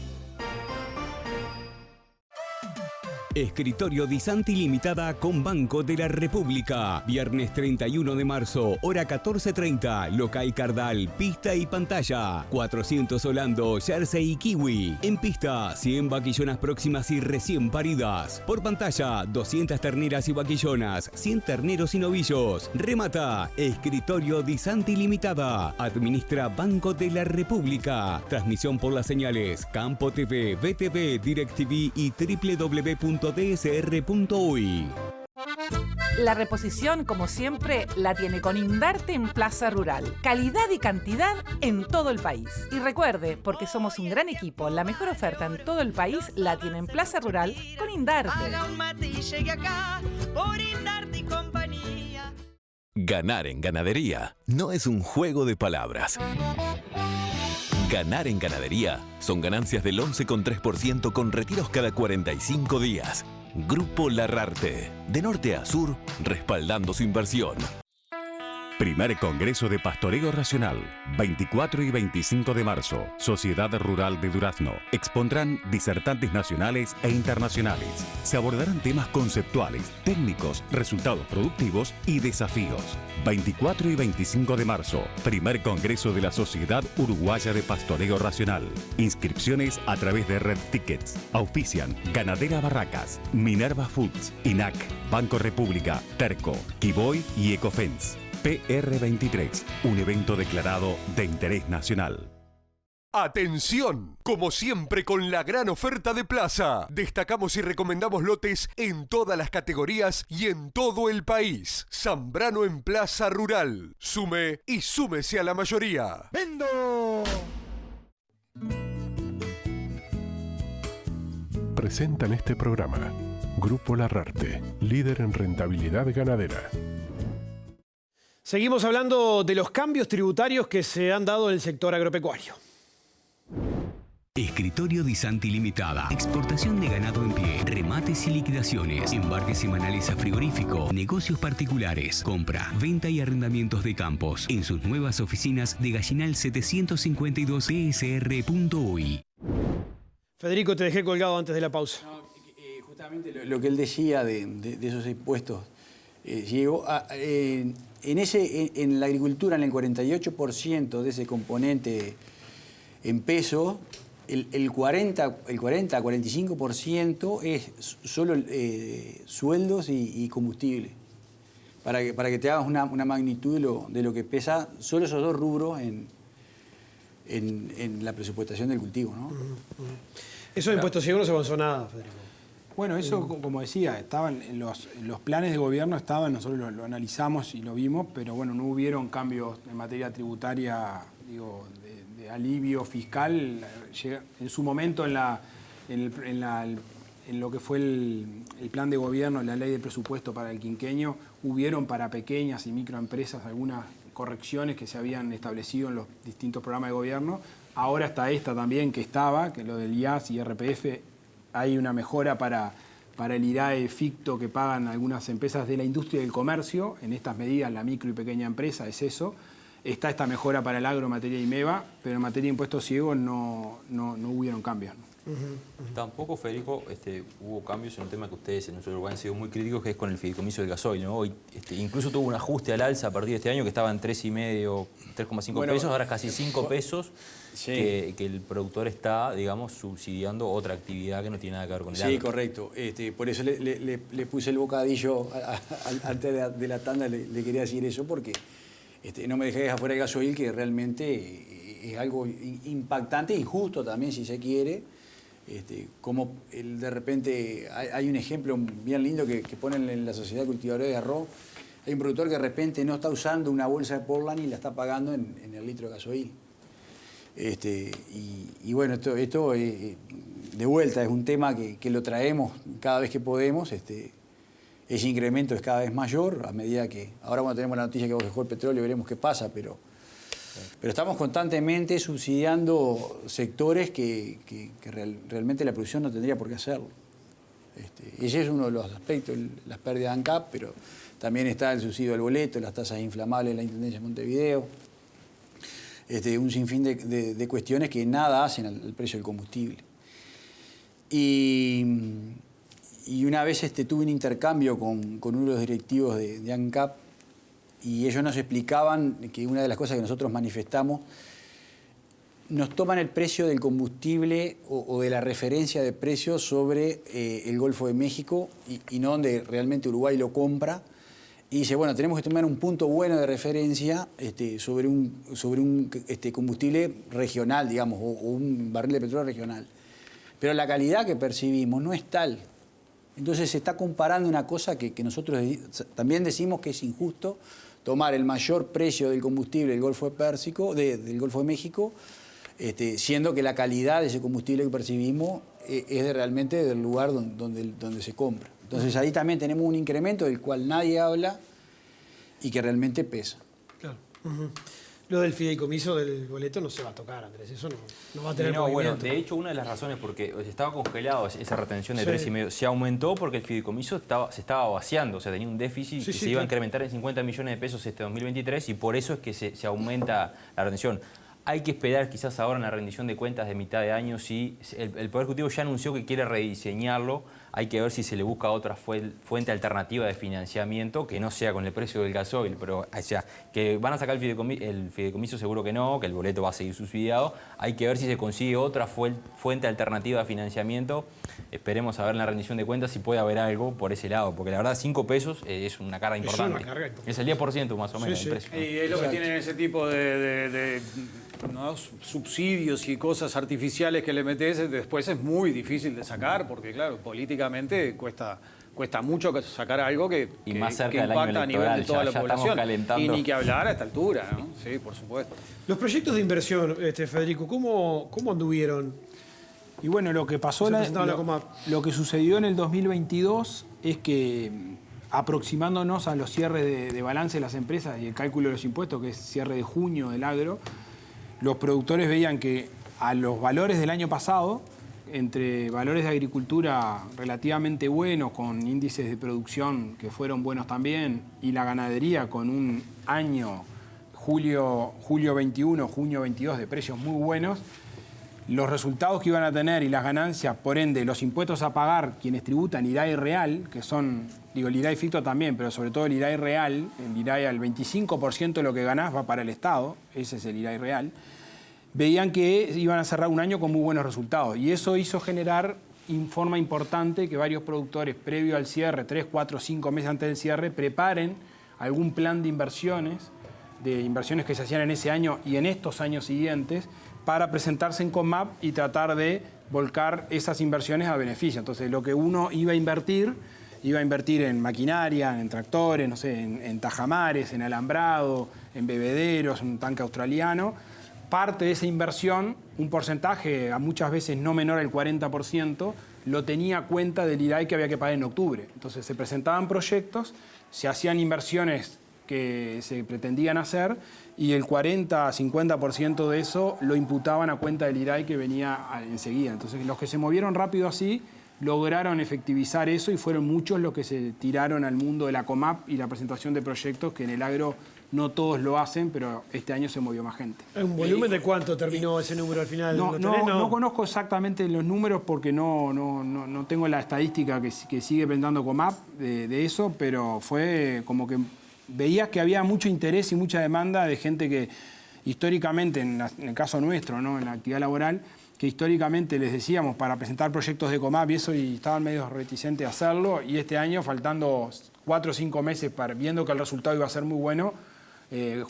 Escritorio Di Santi Limitada con Banco de la República. Viernes 31 de marzo, hora 14:30. Local Cardal, pista y pantalla. 400 Holando, Jersey y Kiwi. En pista, 100 vaquillonas próximas y recién paridas. Por pantalla, 200 terneras y vaquillonas, 100 terneros y novillos. Remata, Escritorio Di Santi Limitada. Administra Banco de la República. Transmisión por las señales Campo TV, BTV, DirecTV y www.dsr.uy. La reposición, como siempre, la tiene con Indarte en Plaza Rural. Calidad y cantidad en todo el país. Y recuerde, porque somos un gran equipo, la mejor oferta en todo el país la tiene en Plaza Rural con Indarte. Haga un mate y llegue acá por Indarte y compañía. Ganar en ganadería no es un juego de palabras. Ganar en ganadería son ganancias del 11,3% con retiros cada 45 días. Grupo Larrarte, de norte a sur, respaldando su inversión. Primer Congreso de Pastoreo Racional, 24 y 25 de marzo, Sociedad Rural de Durazno. Expondrán disertantes nacionales e internacionales. Se abordarán temas conceptuales, técnicos, resultados productivos y desafíos. 24 y 25 de marzo, Primer Congreso de la Sociedad Uruguaya de Pastoreo Racional. Inscripciones a través de Red Tickets. Auspician Ganadera Barracas, Minerva Foods, INAC, Banco República, Terco, Kiboy y Ecofence. PR23, un evento declarado de interés nacional. ¡Atención! Como siempre con la gran oferta de Plaza. Destacamos y recomendamos lotes en todas las categorías y en todo el país. Zambrano en Plaza Rural. Sume y súmese a la mayoría. ¡Vendo! Presentan este programa Grupo Larrarte, líder en rentabilidad ganadera. Seguimos hablando de los cambios tributarios que se han dado en el sector agropecuario. Escritorio Di Santi Limitada. Exportación de ganado en pie, remates y liquidaciones, embarques semanales a frigorífico, negocios particulares, compra, venta y arrendamientos de campos. En sus nuevas oficinas de Gallinal 752 dsr.uy. Federico, te dejé colgado antes de la pausa. Justamente lo que él decía de esos impuestos, llegó a... En la agricultura, en el 48% de ese componente en peso, el 40-45% es solo sueldos y combustible. Para que te hagas una magnitud de lo que pesa solo esos dos rubros en la presupuestación del cultivo, ¿no? Eso de impuestos ciegos no se avanzó nada, Federico. Bueno, eso, como decía, estaban en los planes de gobierno, nosotros lo analizamos y lo vimos, pero bueno, no hubieron cambios en materia tributaria, digo, de alivio fiscal. En su momento, en lo que fue el plan de gobierno, la ley de presupuesto para el quinquenio, hubieron para pequeñas y microempresas algunas correcciones que se habían establecido en los distintos programas de gobierno. Ahora está esta también que lo del IAS y RPF. Hay una mejora para el IRAE ficto que pagan algunas empresas de la industria y del comercio. En estas medidas, la micro y pequeña empresa es eso. Está esta mejora para el agro en materia de IMEVA, pero en materia de impuestos ciegos no hubieron cambios, ¿no? Tampoco, Federico, hubo cambios en un tema que ustedes en Uruguay han sido muy críticos, que es con el fideicomiso del gasoil, ¿no? Hoy, incluso tuvo un ajuste al alza a partir de este año, que estaba en 3,5, 3,5 pesos, ahora casi 5 pesos, sí. que el productor está, digamos, subsidiando otra actividad que no tiene nada que ver con el agro. Sí, correcto. Por eso le puse el bocadillo antes de la tanda, le quería decir eso, porque no me dejé afuera el gasoil, que realmente es algo impactante e injusto también, si se quiere. Como de repente hay un ejemplo bien lindo que ponen en la Sociedad Cultivadora de Arroz. Hay un productor que de repente no está usando una bolsa de Portland y la está pagando en el litro de gasoil. Y bueno, esto de vuelta es un tema que lo traemos cada vez que podemos. Ese incremento es cada vez mayor a medida que... Ahora cuando tenemos la noticia que bajó el petróleo veremos qué pasa, pero estamos constantemente subsidiando sectores que realmente la producción no tendría por qué hacerlo. Ese es uno de los aspectos, las pérdidas de ANCAP, pero también está el subsidio al boleto, las tasas inflamables de la Intendencia de Montevideo, un sinfín de cuestiones que nada hacen al precio del combustible. Y una vez tuve un intercambio con uno de los directivos de ANCAP y ellos nos explicaban que una de las cosas que nosotros manifestamos, nos toman el precio del combustible o de la referencia de precios sobre el Golfo de México y no donde realmente Uruguay lo compra. Y dice, bueno, tenemos que tomar un punto bueno de referencia sobre un combustible regional, digamos, o un barril de petróleo regional. Pero la calidad que percibimos no es tal. Entonces se está comparando una cosa que nosotros también decimos que es injusto, tomar el mayor precio del combustible del Golfo del Golfo de México, siendo que la calidad de ese combustible que percibimos es realmente del lugar donde se compra. Entonces ahí también tenemos un incremento del cual nadie habla y que realmente pesa. Claro. Lo del fideicomiso del boleto no se va a tocar, Andrés, eso no va a tener movimiento. Bueno, de hecho, una de las razones porque estaba congelado esa retención de 3,5, se aumentó porque el fideicomiso se estaba vaciando, o sea, tenía un déficit que se iba a incrementar en 50 millones de pesos este 2023 y por eso es que se aumenta la retención. Hay que esperar quizás ahora en la rendición de cuentas de mitad de año si el Poder Ejecutivo ya anunció que quiere rediseñarlo. Hay que ver si se le busca otra fuente alternativa de financiamiento que no sea con el precio del gasoil. Pero, o sea, que van a sacar el fideicomiso seguro que no, que el boleto va a seguir subsidiado. Hay que ver si se consigue otra fuente alternativa de financiamiento. Esperemos a ver en la rendición de cuentas si puede haber algo por ese lado. Porque la verdad 5 pesos es una carga importante. Es el 10% más o menos del precio. Y es lo que tienen ese tipo de subsidios y cosas artificiales que le metes, después es muy difícil de sacar, porque claro, políticamente cuesta mucho sacar algo que impacta a nivel de toda la población. Y ni que hablar a esta altura, ¿no? Sí, por supuesto. Los proyectos de inversión, Federico, ¿cómo anduvieron? Y bueno, lo que pasó, lo que sucedió en el 2022 es que aproximándonos a los cierres de balance de las empresas y el cálculo de los impuestos, que es cierre de junio del agro, los productores veían que a los valores del año pasado, entre valores de agricultura relativamente buenos, con índices de producción que fueron buenos también, y la ganadería con un año, julio 21, junio 22, de precios muy buenos, los resultados que iban a tener y las ganancias, por ende, los impuestos a pagar quienes tributan IRAI real, que son, digo, el IRAI ficto también, pero sobre todo el IRAI real, el IRAI al 25% de lo que ganás va para el Estado, ese es el IRAI real, veían que iban a cerrar un año con muy buenos resultados. Y eso hizo generar en forma importante que varios productores, previo al cierre, 3, 4, 5 meses antes del cierre, preparen algún plan de inversiones que se hacían en ese año y en estos años siguientes, para presentarse en CONMAP y tratar de volcar esas inversiones a beneficio. Entonces, lo que uno iba a invertir en maquinaria, en tractores, no sé, en tajamares, en alambrado, en bebederos, un tanque australiano. Parte de esa inversión, un porcentaje a muchas veces no menor al 40%, lo tenía a cuenta del IRAI que había que pagar en octubre. Entonces, se presentaban proyectos, se hacían inversiones que se pretendían hacer y el 40-50% de eso lo imputaban a cuenta del IRAI que venía enseguida. Entonces, los que se movieron rápido así lograron efectivizar eso y fueron muchos los que se tiraron al mundo de la CONMAP y la presentación de proyectos que en el agro no todos lo hacen, pero este año se movió más gente. ¿Un volumen de cuánto terminó ese número al final? No conozco exactamente los números porque no tengo la estadística que sigue presentando CONMAP de eso, pero fue como que veías que había mucho interés y mucha demanda de gente que históricamente, en el caso nuestro, ¿no?, en la actividad laboral, que históricamente les decíamos para presentar proyectos de CONMAP y eso, y estaban medio reticentes a hacerlo, y este año, faltando 4 o 5 meses, viendo que el resultado iba a ser muy bueno,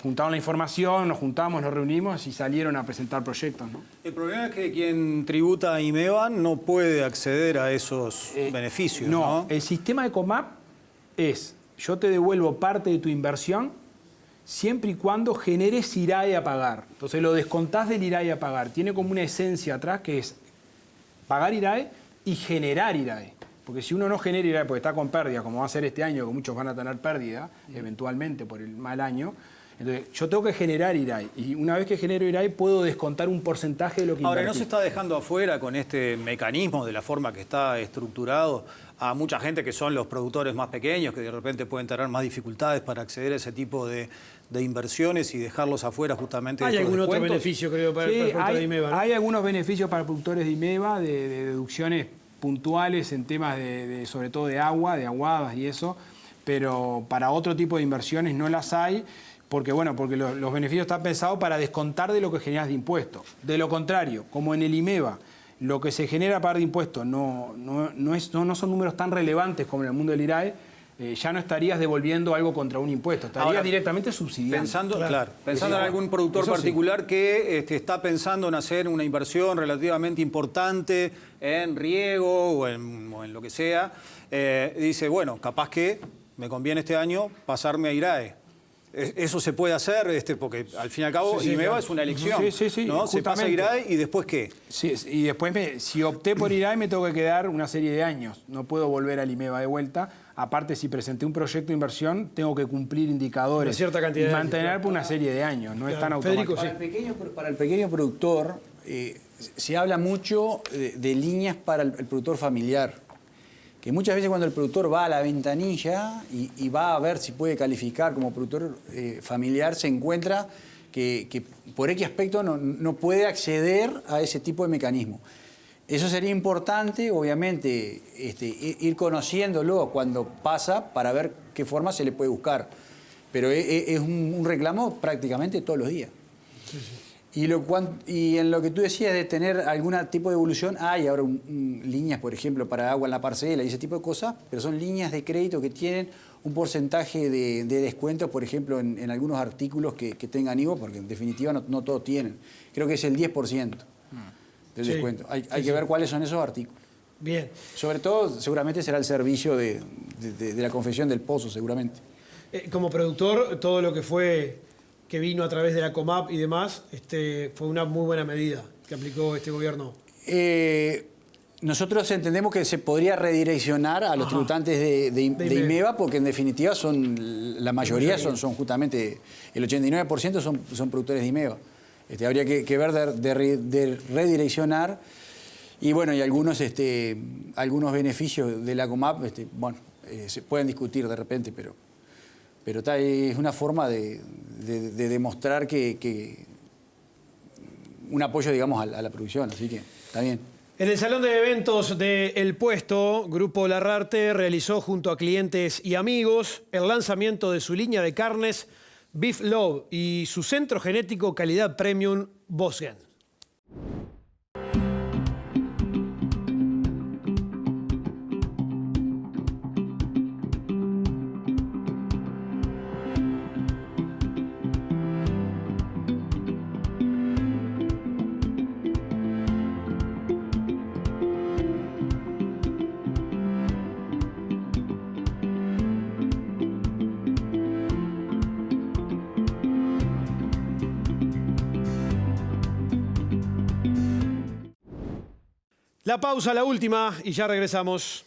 juntaron la información, nos juntamos, nos reunimos y salieron a presentar proyectos, ¿no? El problema es que quien tributa a IMEVAN no puede acceder a esos beneficios, ¿no? El sistema de CONMAP es: yo te devuelvo parte de tu inversión siempre y cuando generes IRAE a pagar. Entonces lo descontás del IRAE a pagar. Tiene como una esencia atrás que es pagar IRAE y generar IRAE. Porque si uno no genera IRAE porque está con pérdida, como va a ser este año, que muchos van a tener pérdida, eventualmente por el mal año, entonces yo tengo que generar IRAE. Y una vez que genero IRAE puedo descontar un porcentaje de lo que Ahora, invertí. ¿no se está dejando afuera con este mecanismo de la forma que está estructurado a mucha gente que son los productores más pequeños, que de repente pueden tener más dificultades para acceder a ese tipo de inversiones y dejarlos afuera justamente de Hay estos algún otro descuentos? beneficio, creo, para el productor de IMEVA, ¿no? Hay algunos beneficios para productores de IMEVA, de deducciones puntuales en temas sobre todo de agua, de aguadas y eso, pero para otro tipo de inversiones no las hay. Porque, porque los beneficios están pensados para descontar de lo que generas de impuestos. De lo contrario, como en el IMEVA, lo que se genera a pagar de impuestos no son números tan relevantes como en el mundo del IRAE, ya no estarías devolviendo algo contra un impuesto, estarías Ahora, directamente subsidiando. Pensando en algún productor particular que está pensando en hacer una inversión relativamente importante en riego o en lo que sea, dice, bueno, capaz que me conviene este año pasarme a IRAE. Eso se puede hacer, porque al fin y al cabo IMEVA es una elección. ¿No? Se pasa a IRAE y después ¿qué? Sí, y después, si opté por IRAE, me tengo que quedar una serie de años. No puedo volver al IMEVA de vuelta. Aparte, si presenté un proyecto de inversión, tengo que cumplir indicadores. Una cierta cantidad y de mantener años, por una serie de años. No es tan automático. Para el pequeño productor, se habla mucho de líneas para el productor familiar. Que muchas veces cuando el productor va a la ventanilla y va a ver si puede calificar como productor familiar, se encuentra que por X aspecto no puede acceder a ese tipo de mecanismo. Eso sería importante, obviamente, ir conociéndolo cuando pasa para ver qué forma se le puede buscar. Pero es un reclamo prácticamente todos los días. Y en lo que tú decías de tener algún tipo de evolución, hay ahora líneas, por ejemplo, para agua en la parcela y ese tipo de cosas, pero son líneas de crédito que tienen un porcentaje de descuento, por ejemplo, en algunos artículos que tengan IVA, porque en definitiva no todos tienen. Creo que es el 10% del descuento. Hay que ver cuáles son esos artículos. Bien. Sobre todo, seguramente será el servicio de la confección del pozo, seguramente. Como productor, todo lo que vino a través de la COMAP y demás, fue una muy buena medida que aplicó este gobierno. Nosotros entendemos que se podría redireccionar a los tributantes de IMEVA, porque en definitiva la mayoría son justamente, el 89% son productores de IMEVA. Habría que ver de redireccionar y bueno, y algunos beneficios de la COMAP, se pueden discutir de repente, pero es una forma de demostrar que un apoyo, digamos, a la producción, así que está bien. En el Salón de Eventos de El Puesto, Grupo Larrarte realizó junto a clientes y amigos el lanzamiento de su línea de carnes Beef Love y su centro genético calidad premium Bosgen. La pausa, la última, y ya regresamos.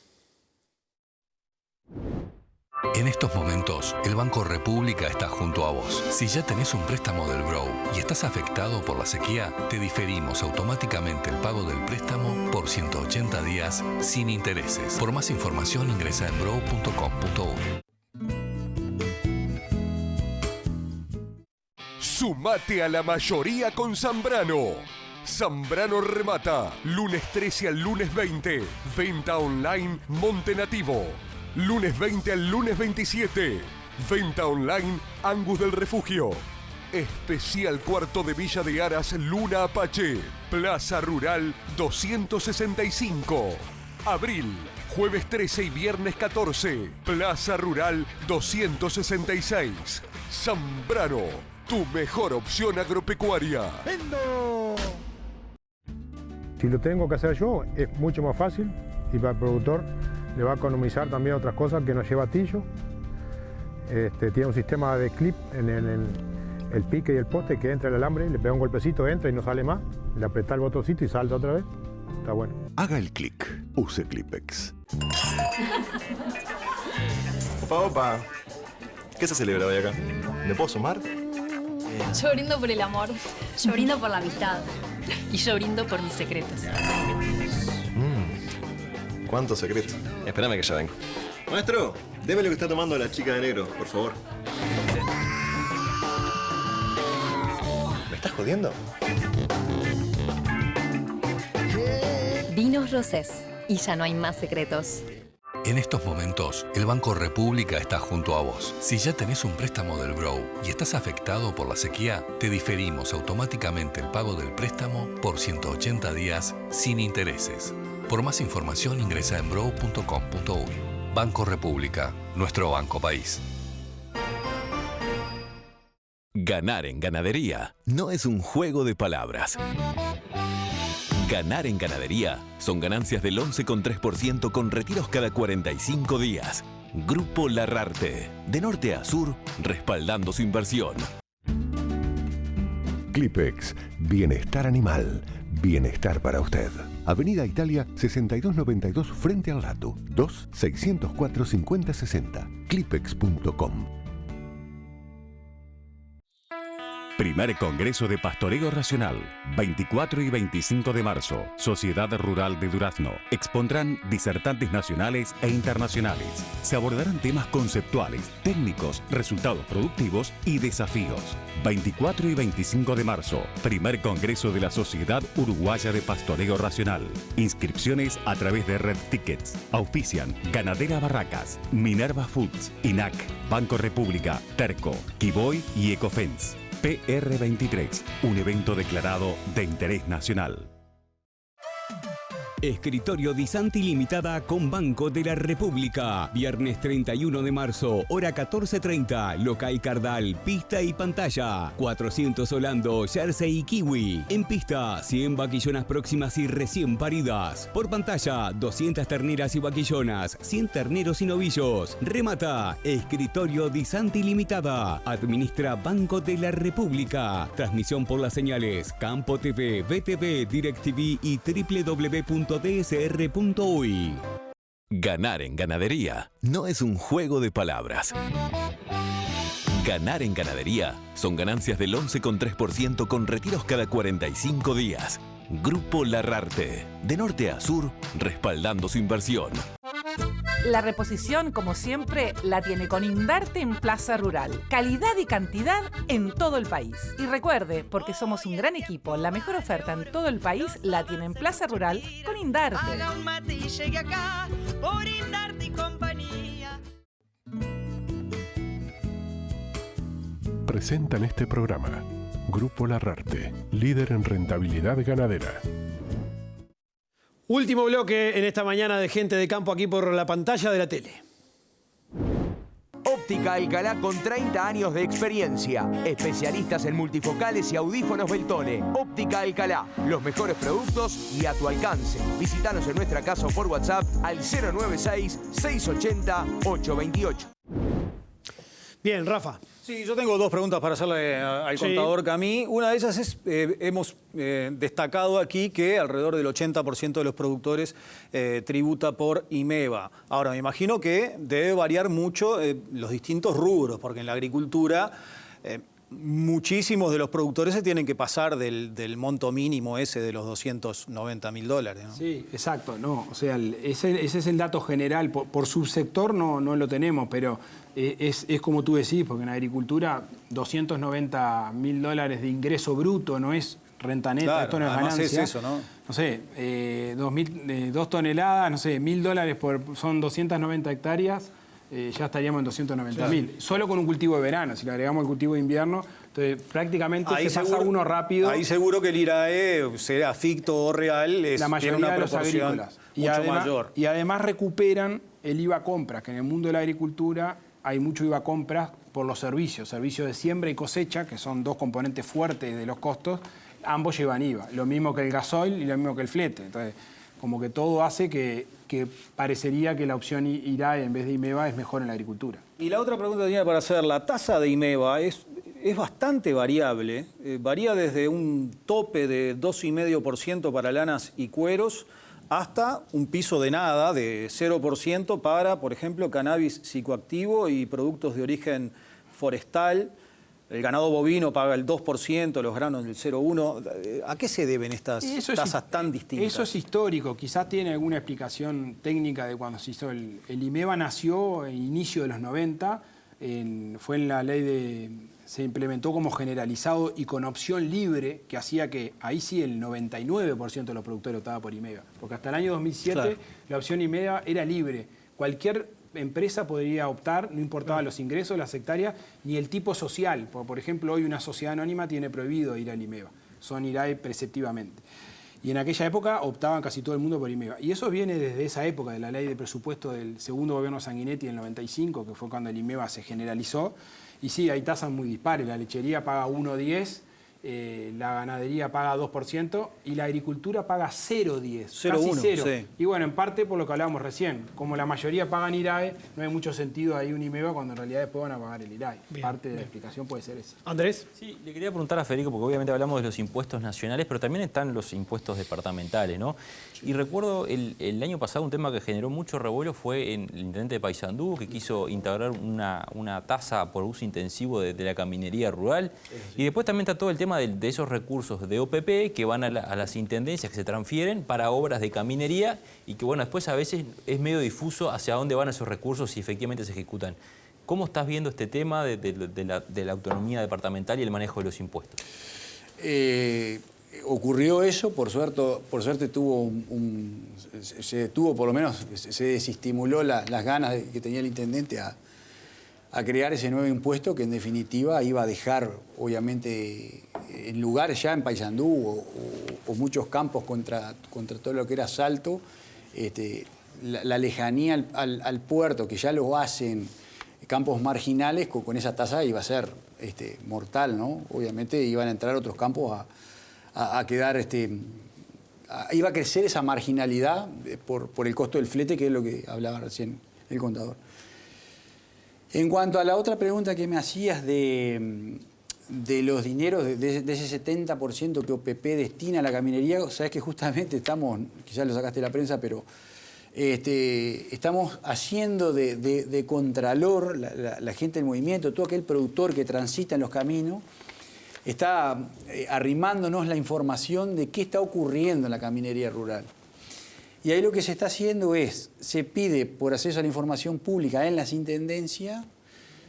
En estos momentos, el Banco República está junto a vos. Si ya tenés un préstamo del Brow y estás afectado por la sequía, te diferimos automáticamente el pago del préstamo por 180 días sin intereses. Por más información ingresa en brow.com.uy. Sumate a la mayoría con Zambrano. Zambrano remata. Lunes 13 al lunes 20. Venta online Monte Nativo. Lunes 20 al lunes 27. Venta online Angus del Refugio. Especial cuarto de Villa de Aras Luna Apache. Plaza Rural 265. Abril. Jueves 13 y viernes 14. Plaza Rural 266. Zambrano. Tu mejor opción agropecuaria. ¡Vendo! Si lo tengo que hacer yo, es mucho más fácil y para el productor le va a economizar también otras cosas que no lleva atillo. tiene un sistema de clip en el pique y el poste que entra el alambre, le pega un golpecito, entra y no sale más, le apretá el botoncito y salta otra vez. Está bueno. Haga el clic. Use Clipex. Opa. ¿Qué se celebra hoy acá? ¿Me puedo sumar? Yo brindo por el amor. Yo brindo por la amistad. Y yo brindo por mis secretos. ¿Cuántos secretos? Espérame que ya vengo. Maestro, deme lo que está tomando la chica de negro, por favor. ¿Me estás jodiendo? Vinos Rosés. Y ya no hay más secretos. En estos momentos, el Banco República está junto a vos. Si ya tenés un préstamo del Brow y estás afectado por la sequía, te diferimos automáticamente el pago del préstamo por 180 días sin intereses. Por más información ingresa en brow.com.uy. Banco República, nuestro banco país. Ganar en ganadería no es un juego de palabras. Ganar en ganadería son ganancias del 11,3% con retiros cada 45 días. Grupo Larrarte, de norte a sur, respaldando su inversión. Clipex, bienestar animal, bienestar para usted. Avenida Italia 6292 frente al Lato, 2-604-5060, clipex.com. Primer Congreso de Pastoreo Racional, 24 y 25 de marzo, Sociedad Rural de Durazno. Expondrán disertantes nacionales e internacionales. Se abordarán temas conceptuales, técnicos, resultados productivos y desafíos. 24 y 25 de marzo, Primer Congreso de la Sociedad Uruguaya de Pastoreo Racional. Inscripciones a través de Red Tickets. Auspician Ganadera Barracas, Minerva Foods, INAC, Banco República, Terco, Kiboy y Ecofence. PR23, un evento declarado de interés nacional. Escritorio Disanti Limitada con Banco de la República. Viernes 31 de marzo, hora 14:30. Local Cardal, pista y pantalla. 400 Holando, Jersey y Kiwi. En pista, 100 vaquillonas próximas y recién paridas. Por pantalla, 200 terneras y vaquillonas, 100 terneros y novillos. Remata Escritorio Disanti Limitada. Administra Banco de la República. Transmisión por las señales Campo TV, BTV, DirecTV y www.dsr.uy. Ganar en ganadería no es un juego de palabras. Ganar en ganadería son ganancias del 11,3% con retiros cada 45 días. Grupo Larrarte, de norte a sur, respaldando su inversión. La reposición, como siempre, la tiene con Indarte en Plaza Rural. Calidad y cantidad en todo el país. Y recuerde, porque somos un gran equipo, la mejor oferta en todo el país la tiene en Plaza Rural con Indarte. Haga un mate y llegue acá por Indarte y compañía. Presentan este programa Grupo Larrarte, líder en rentabilidad ganadera. Último bloque en esta mañana de Gente de Campo aquí por la pantalla de la tele. Óptica Alcalá con 30 años de experiencia. Especialistas en multifocales y audífonos Beltone. Óptica Alcalá. Los mejores productos y a tu alcance. Visítanos en nuestra casa o por WhatsApp al 096-680-828. Bien, Rafa. Sí, yo tengo dos preguntas para hacerle al contador Camí. Una de ellas es, hemos destacado aquí que alrededor del 80% de los productores tributa por IMEVA. Ahora, me imagino que debe variar mucho los distintos rubros, porque en la agricultura muchísimos de los productores se tienen que pasar del monto mínimo ese de los $290.000, ¿no? Sí, exacto. No, o sea, ese es el dato general. Por subsector no lo tenemos, pero es como tú decís, porque en agricultura $290.000 de ingreso bruto no es renta neta, Claro, esto no es además ganancia. es eso, ¿no? No sé, 2 toneladas, no sé, $1.000 son 290 hectáreas. Ya estaríamos en 290.000. Claro. Solo con un cultivo de verano, si le agregamos el cultivo de invierno, entonces prácticamente ahí se pasa uno rápido. Ahí seguro que el IRAE, sea ficto o real, la mayoría tiene una de los proporción agrícolas. mucho mayor. Y además recuperan el IVA compras, que en el mundo de la agricultura hay mucho IVA compras por los servicios de siembra y cosecha, que son dos componentes fuertes de los costos, ambos llevan IVA. Lo mismo que el gasoil y lo mismo que el flete. Entonces, como que todo hace que parecería que la opción IRAE en vez de IMEVA es mejor en la agricultura. Y la otra pregunta que tenía para hacer, la tasa de IMEVA es bastante variable, varía desde un tope de 2,5% para lanas y cueros hasta un piso de nada de 0% para, por ejemplo, cannabis psicoactivo y productos de origen forestal. El ganado bovino paga el 2%, los granos del 0,1%. ¿A qué se deben estas tasas tan distintas? Eso es histórico. Quizás tiene alguna explicación técnica de cuando se hizo. El IMEVA nació a inicio de los 90, fue en la ley se implementó como generalizado y con opción libre, que hacía que ahí sí el 99% de los productores optaba por IMEVA. Porque hasta el año 2007 claro, la opción IMEVA era libre. Cualquier empresa podría optar, no importaba los ingresos, las hectáreas, ni el tipo social. Por ejemplo, hoy una sociedad anónima tiene prohibido ir al IMEVA. Son IRAE preceptivamente. Y en aquella época optaban casi todo el mundo por IMEVA. Y eso viene desde esa época, de la ley de presupuesto del segundo gobierno Sanguinetti en el 95, que fue cuando el IMEVA se generalizó. Y sí, hay tasas muy dispares. La lechería paga 1,10%, la ganadería paga 2% y la agricultura paga 0,10%, casi 0. Sí. Y bueno, en parte por lo que hablábamos recién, como la mayoría pagan IRAE, no hay mucho sentido ahí un IMEVA cuando en realidad después van a pagar el IRAE. Bien, parte de la explicación puede ser esa. Andrés. Sí, le quería preguntar a Federico, porque obviamente hablamos de los impuestos nacionales, pero también están los impuestos departamentales, ¿no? Y recuerdo el año pasado un tema que generó mucho revuelo fue en el intendente de Paysandú, que quiso integrar una tasa por uso intensivo de la caminería rural. Y después también está todo el tema de esos recursos de OPP que van a las intendencias, que se transfieren para obras de caminería y que, bueno, después a veces es medio difuso hacia dónde van esos recursos si efectivamente se ejecutan. ¿Cómo estás viendo este tema de la autonomía departamental y el manejo de los impuestos? Ocurrió eso, por suerte tuvo se detuvo, por lo menos se desestimuló las ganas que tenía el intendente a crear ese nuevo impuesto que en definitiva iba a dejar, obviamente, en lugares ya en Paysandú o muchos campos contra todo lo que era Salto, la lejanía al puerto, que ya lo hacen campos marginales, con esa tasa iba a ser mortal, ¿no? Obviamente iban a entrar otros campos a quedar, iba a crecer esa marginalidad por el costo del flete, que es lo que hablaba recién el contador. En cuanto a la otra pregunta que me hacías de los dineros, de ese 70% que OPP destina a la caminería, sabes que justamente estamos, quizás lo sacaste de la prensa, pero estamos haciendo de contralor la gente del movimiento, todo aquel productor que transita en los caminos, está arrimándonos la información de qué está ocurriendo en la caminería rural. Y ahí lo que se está haciendo se pide por acceso a la información pública en las intendencias,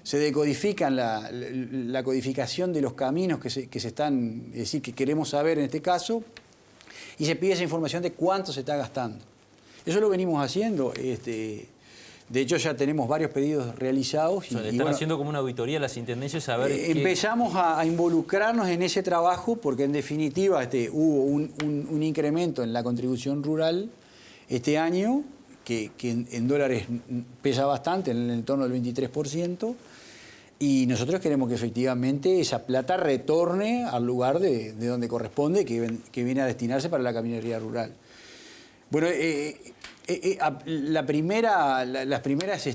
se decodifican la codificación de los caminos que se están, es decir, que queremos saber en este caso, y se pide esa información de cuánto se está gastando. Eso lo venimos haciendo. De hecho, ya tenemos varios pedidos realizados. O sea, están haciendo como una auditoría a las intendencias a ver empezamos a involucrarnos en ese trabajo porque, en definitiva, hubo un incremento en la contribución rural este año, que en dólares pesa bastante, en el entorno del 23%, y nosotros queremos que efectivamente esa plata retorne al lugar de donde corresponde, que viene a destinarse para la caminería rural. Bueno, las primeras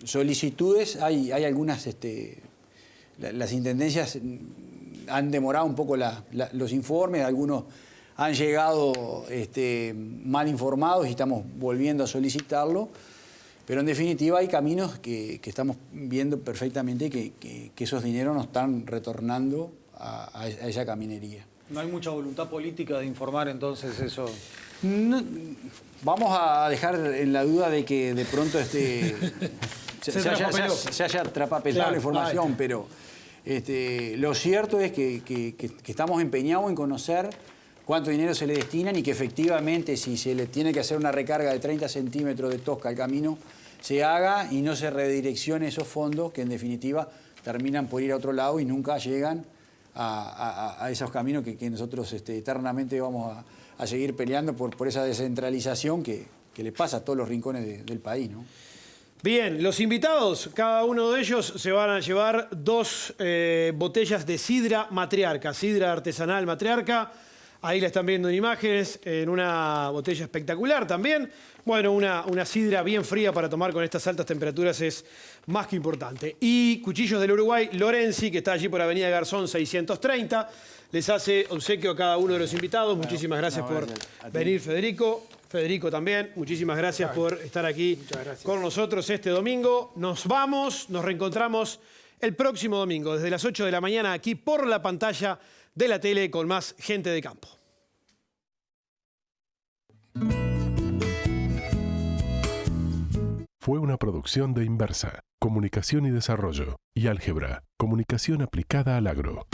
solicitudes, hay algunas, las intendencias han demorado un poco los informes, algunos han llegado mal informados y estamos volviendo a solicitarlo, pero en definitiva hay caminos que estamos viendo perfectamente que esos dineros no están retornando a esa caminería. ¿No hay mucha voluntad política de informar entonces eso? No, vamos a dejar en la duda de que de pronto se haya atrapapelado la información, pero lo cierto es que estamos empeñados en conocer cuánto dinero se le destinan y que efectivamente si se le tiene que hacer una recarga de 30 centímetros de tosca al camino, se haga y no se redireccione esos fondos que en definitiva terminan por ir a otro lado y nunca llegan a esos caminos que nosotros eternamente vamos a seguir peleando por esa descentralización que le pasa a todos los rincones del país, ¿no? Bien, los invitados, cada uno de ellos se van a llevar 2 botellas de sidra matriarca, sidra artesanal matriarca. Ahí la están viendo en imágenes, en una botella espectacular también. Bueno, una sidra bien fría para tomar con estas altas temperaturas es más que importante. Y Cuchillos del Uruguay, Lorenzi, que está allí por Avenida Garzón 630, les hace obsequio a cada uno de los invitados. Muchísimas gracias por venir, Federico. Federico también, muchísimas gracias por estar aquí con nosotros este domingo. Nos vamos, nos reencontramos el próximo domingo, desde las 8 de la mañana, aquí por la pantalla de la tele con más Gente de Campo. Fue una producción de Inversa, Comunicación y Desarrollo, y Álgebra, Comunicación aplicada al agro.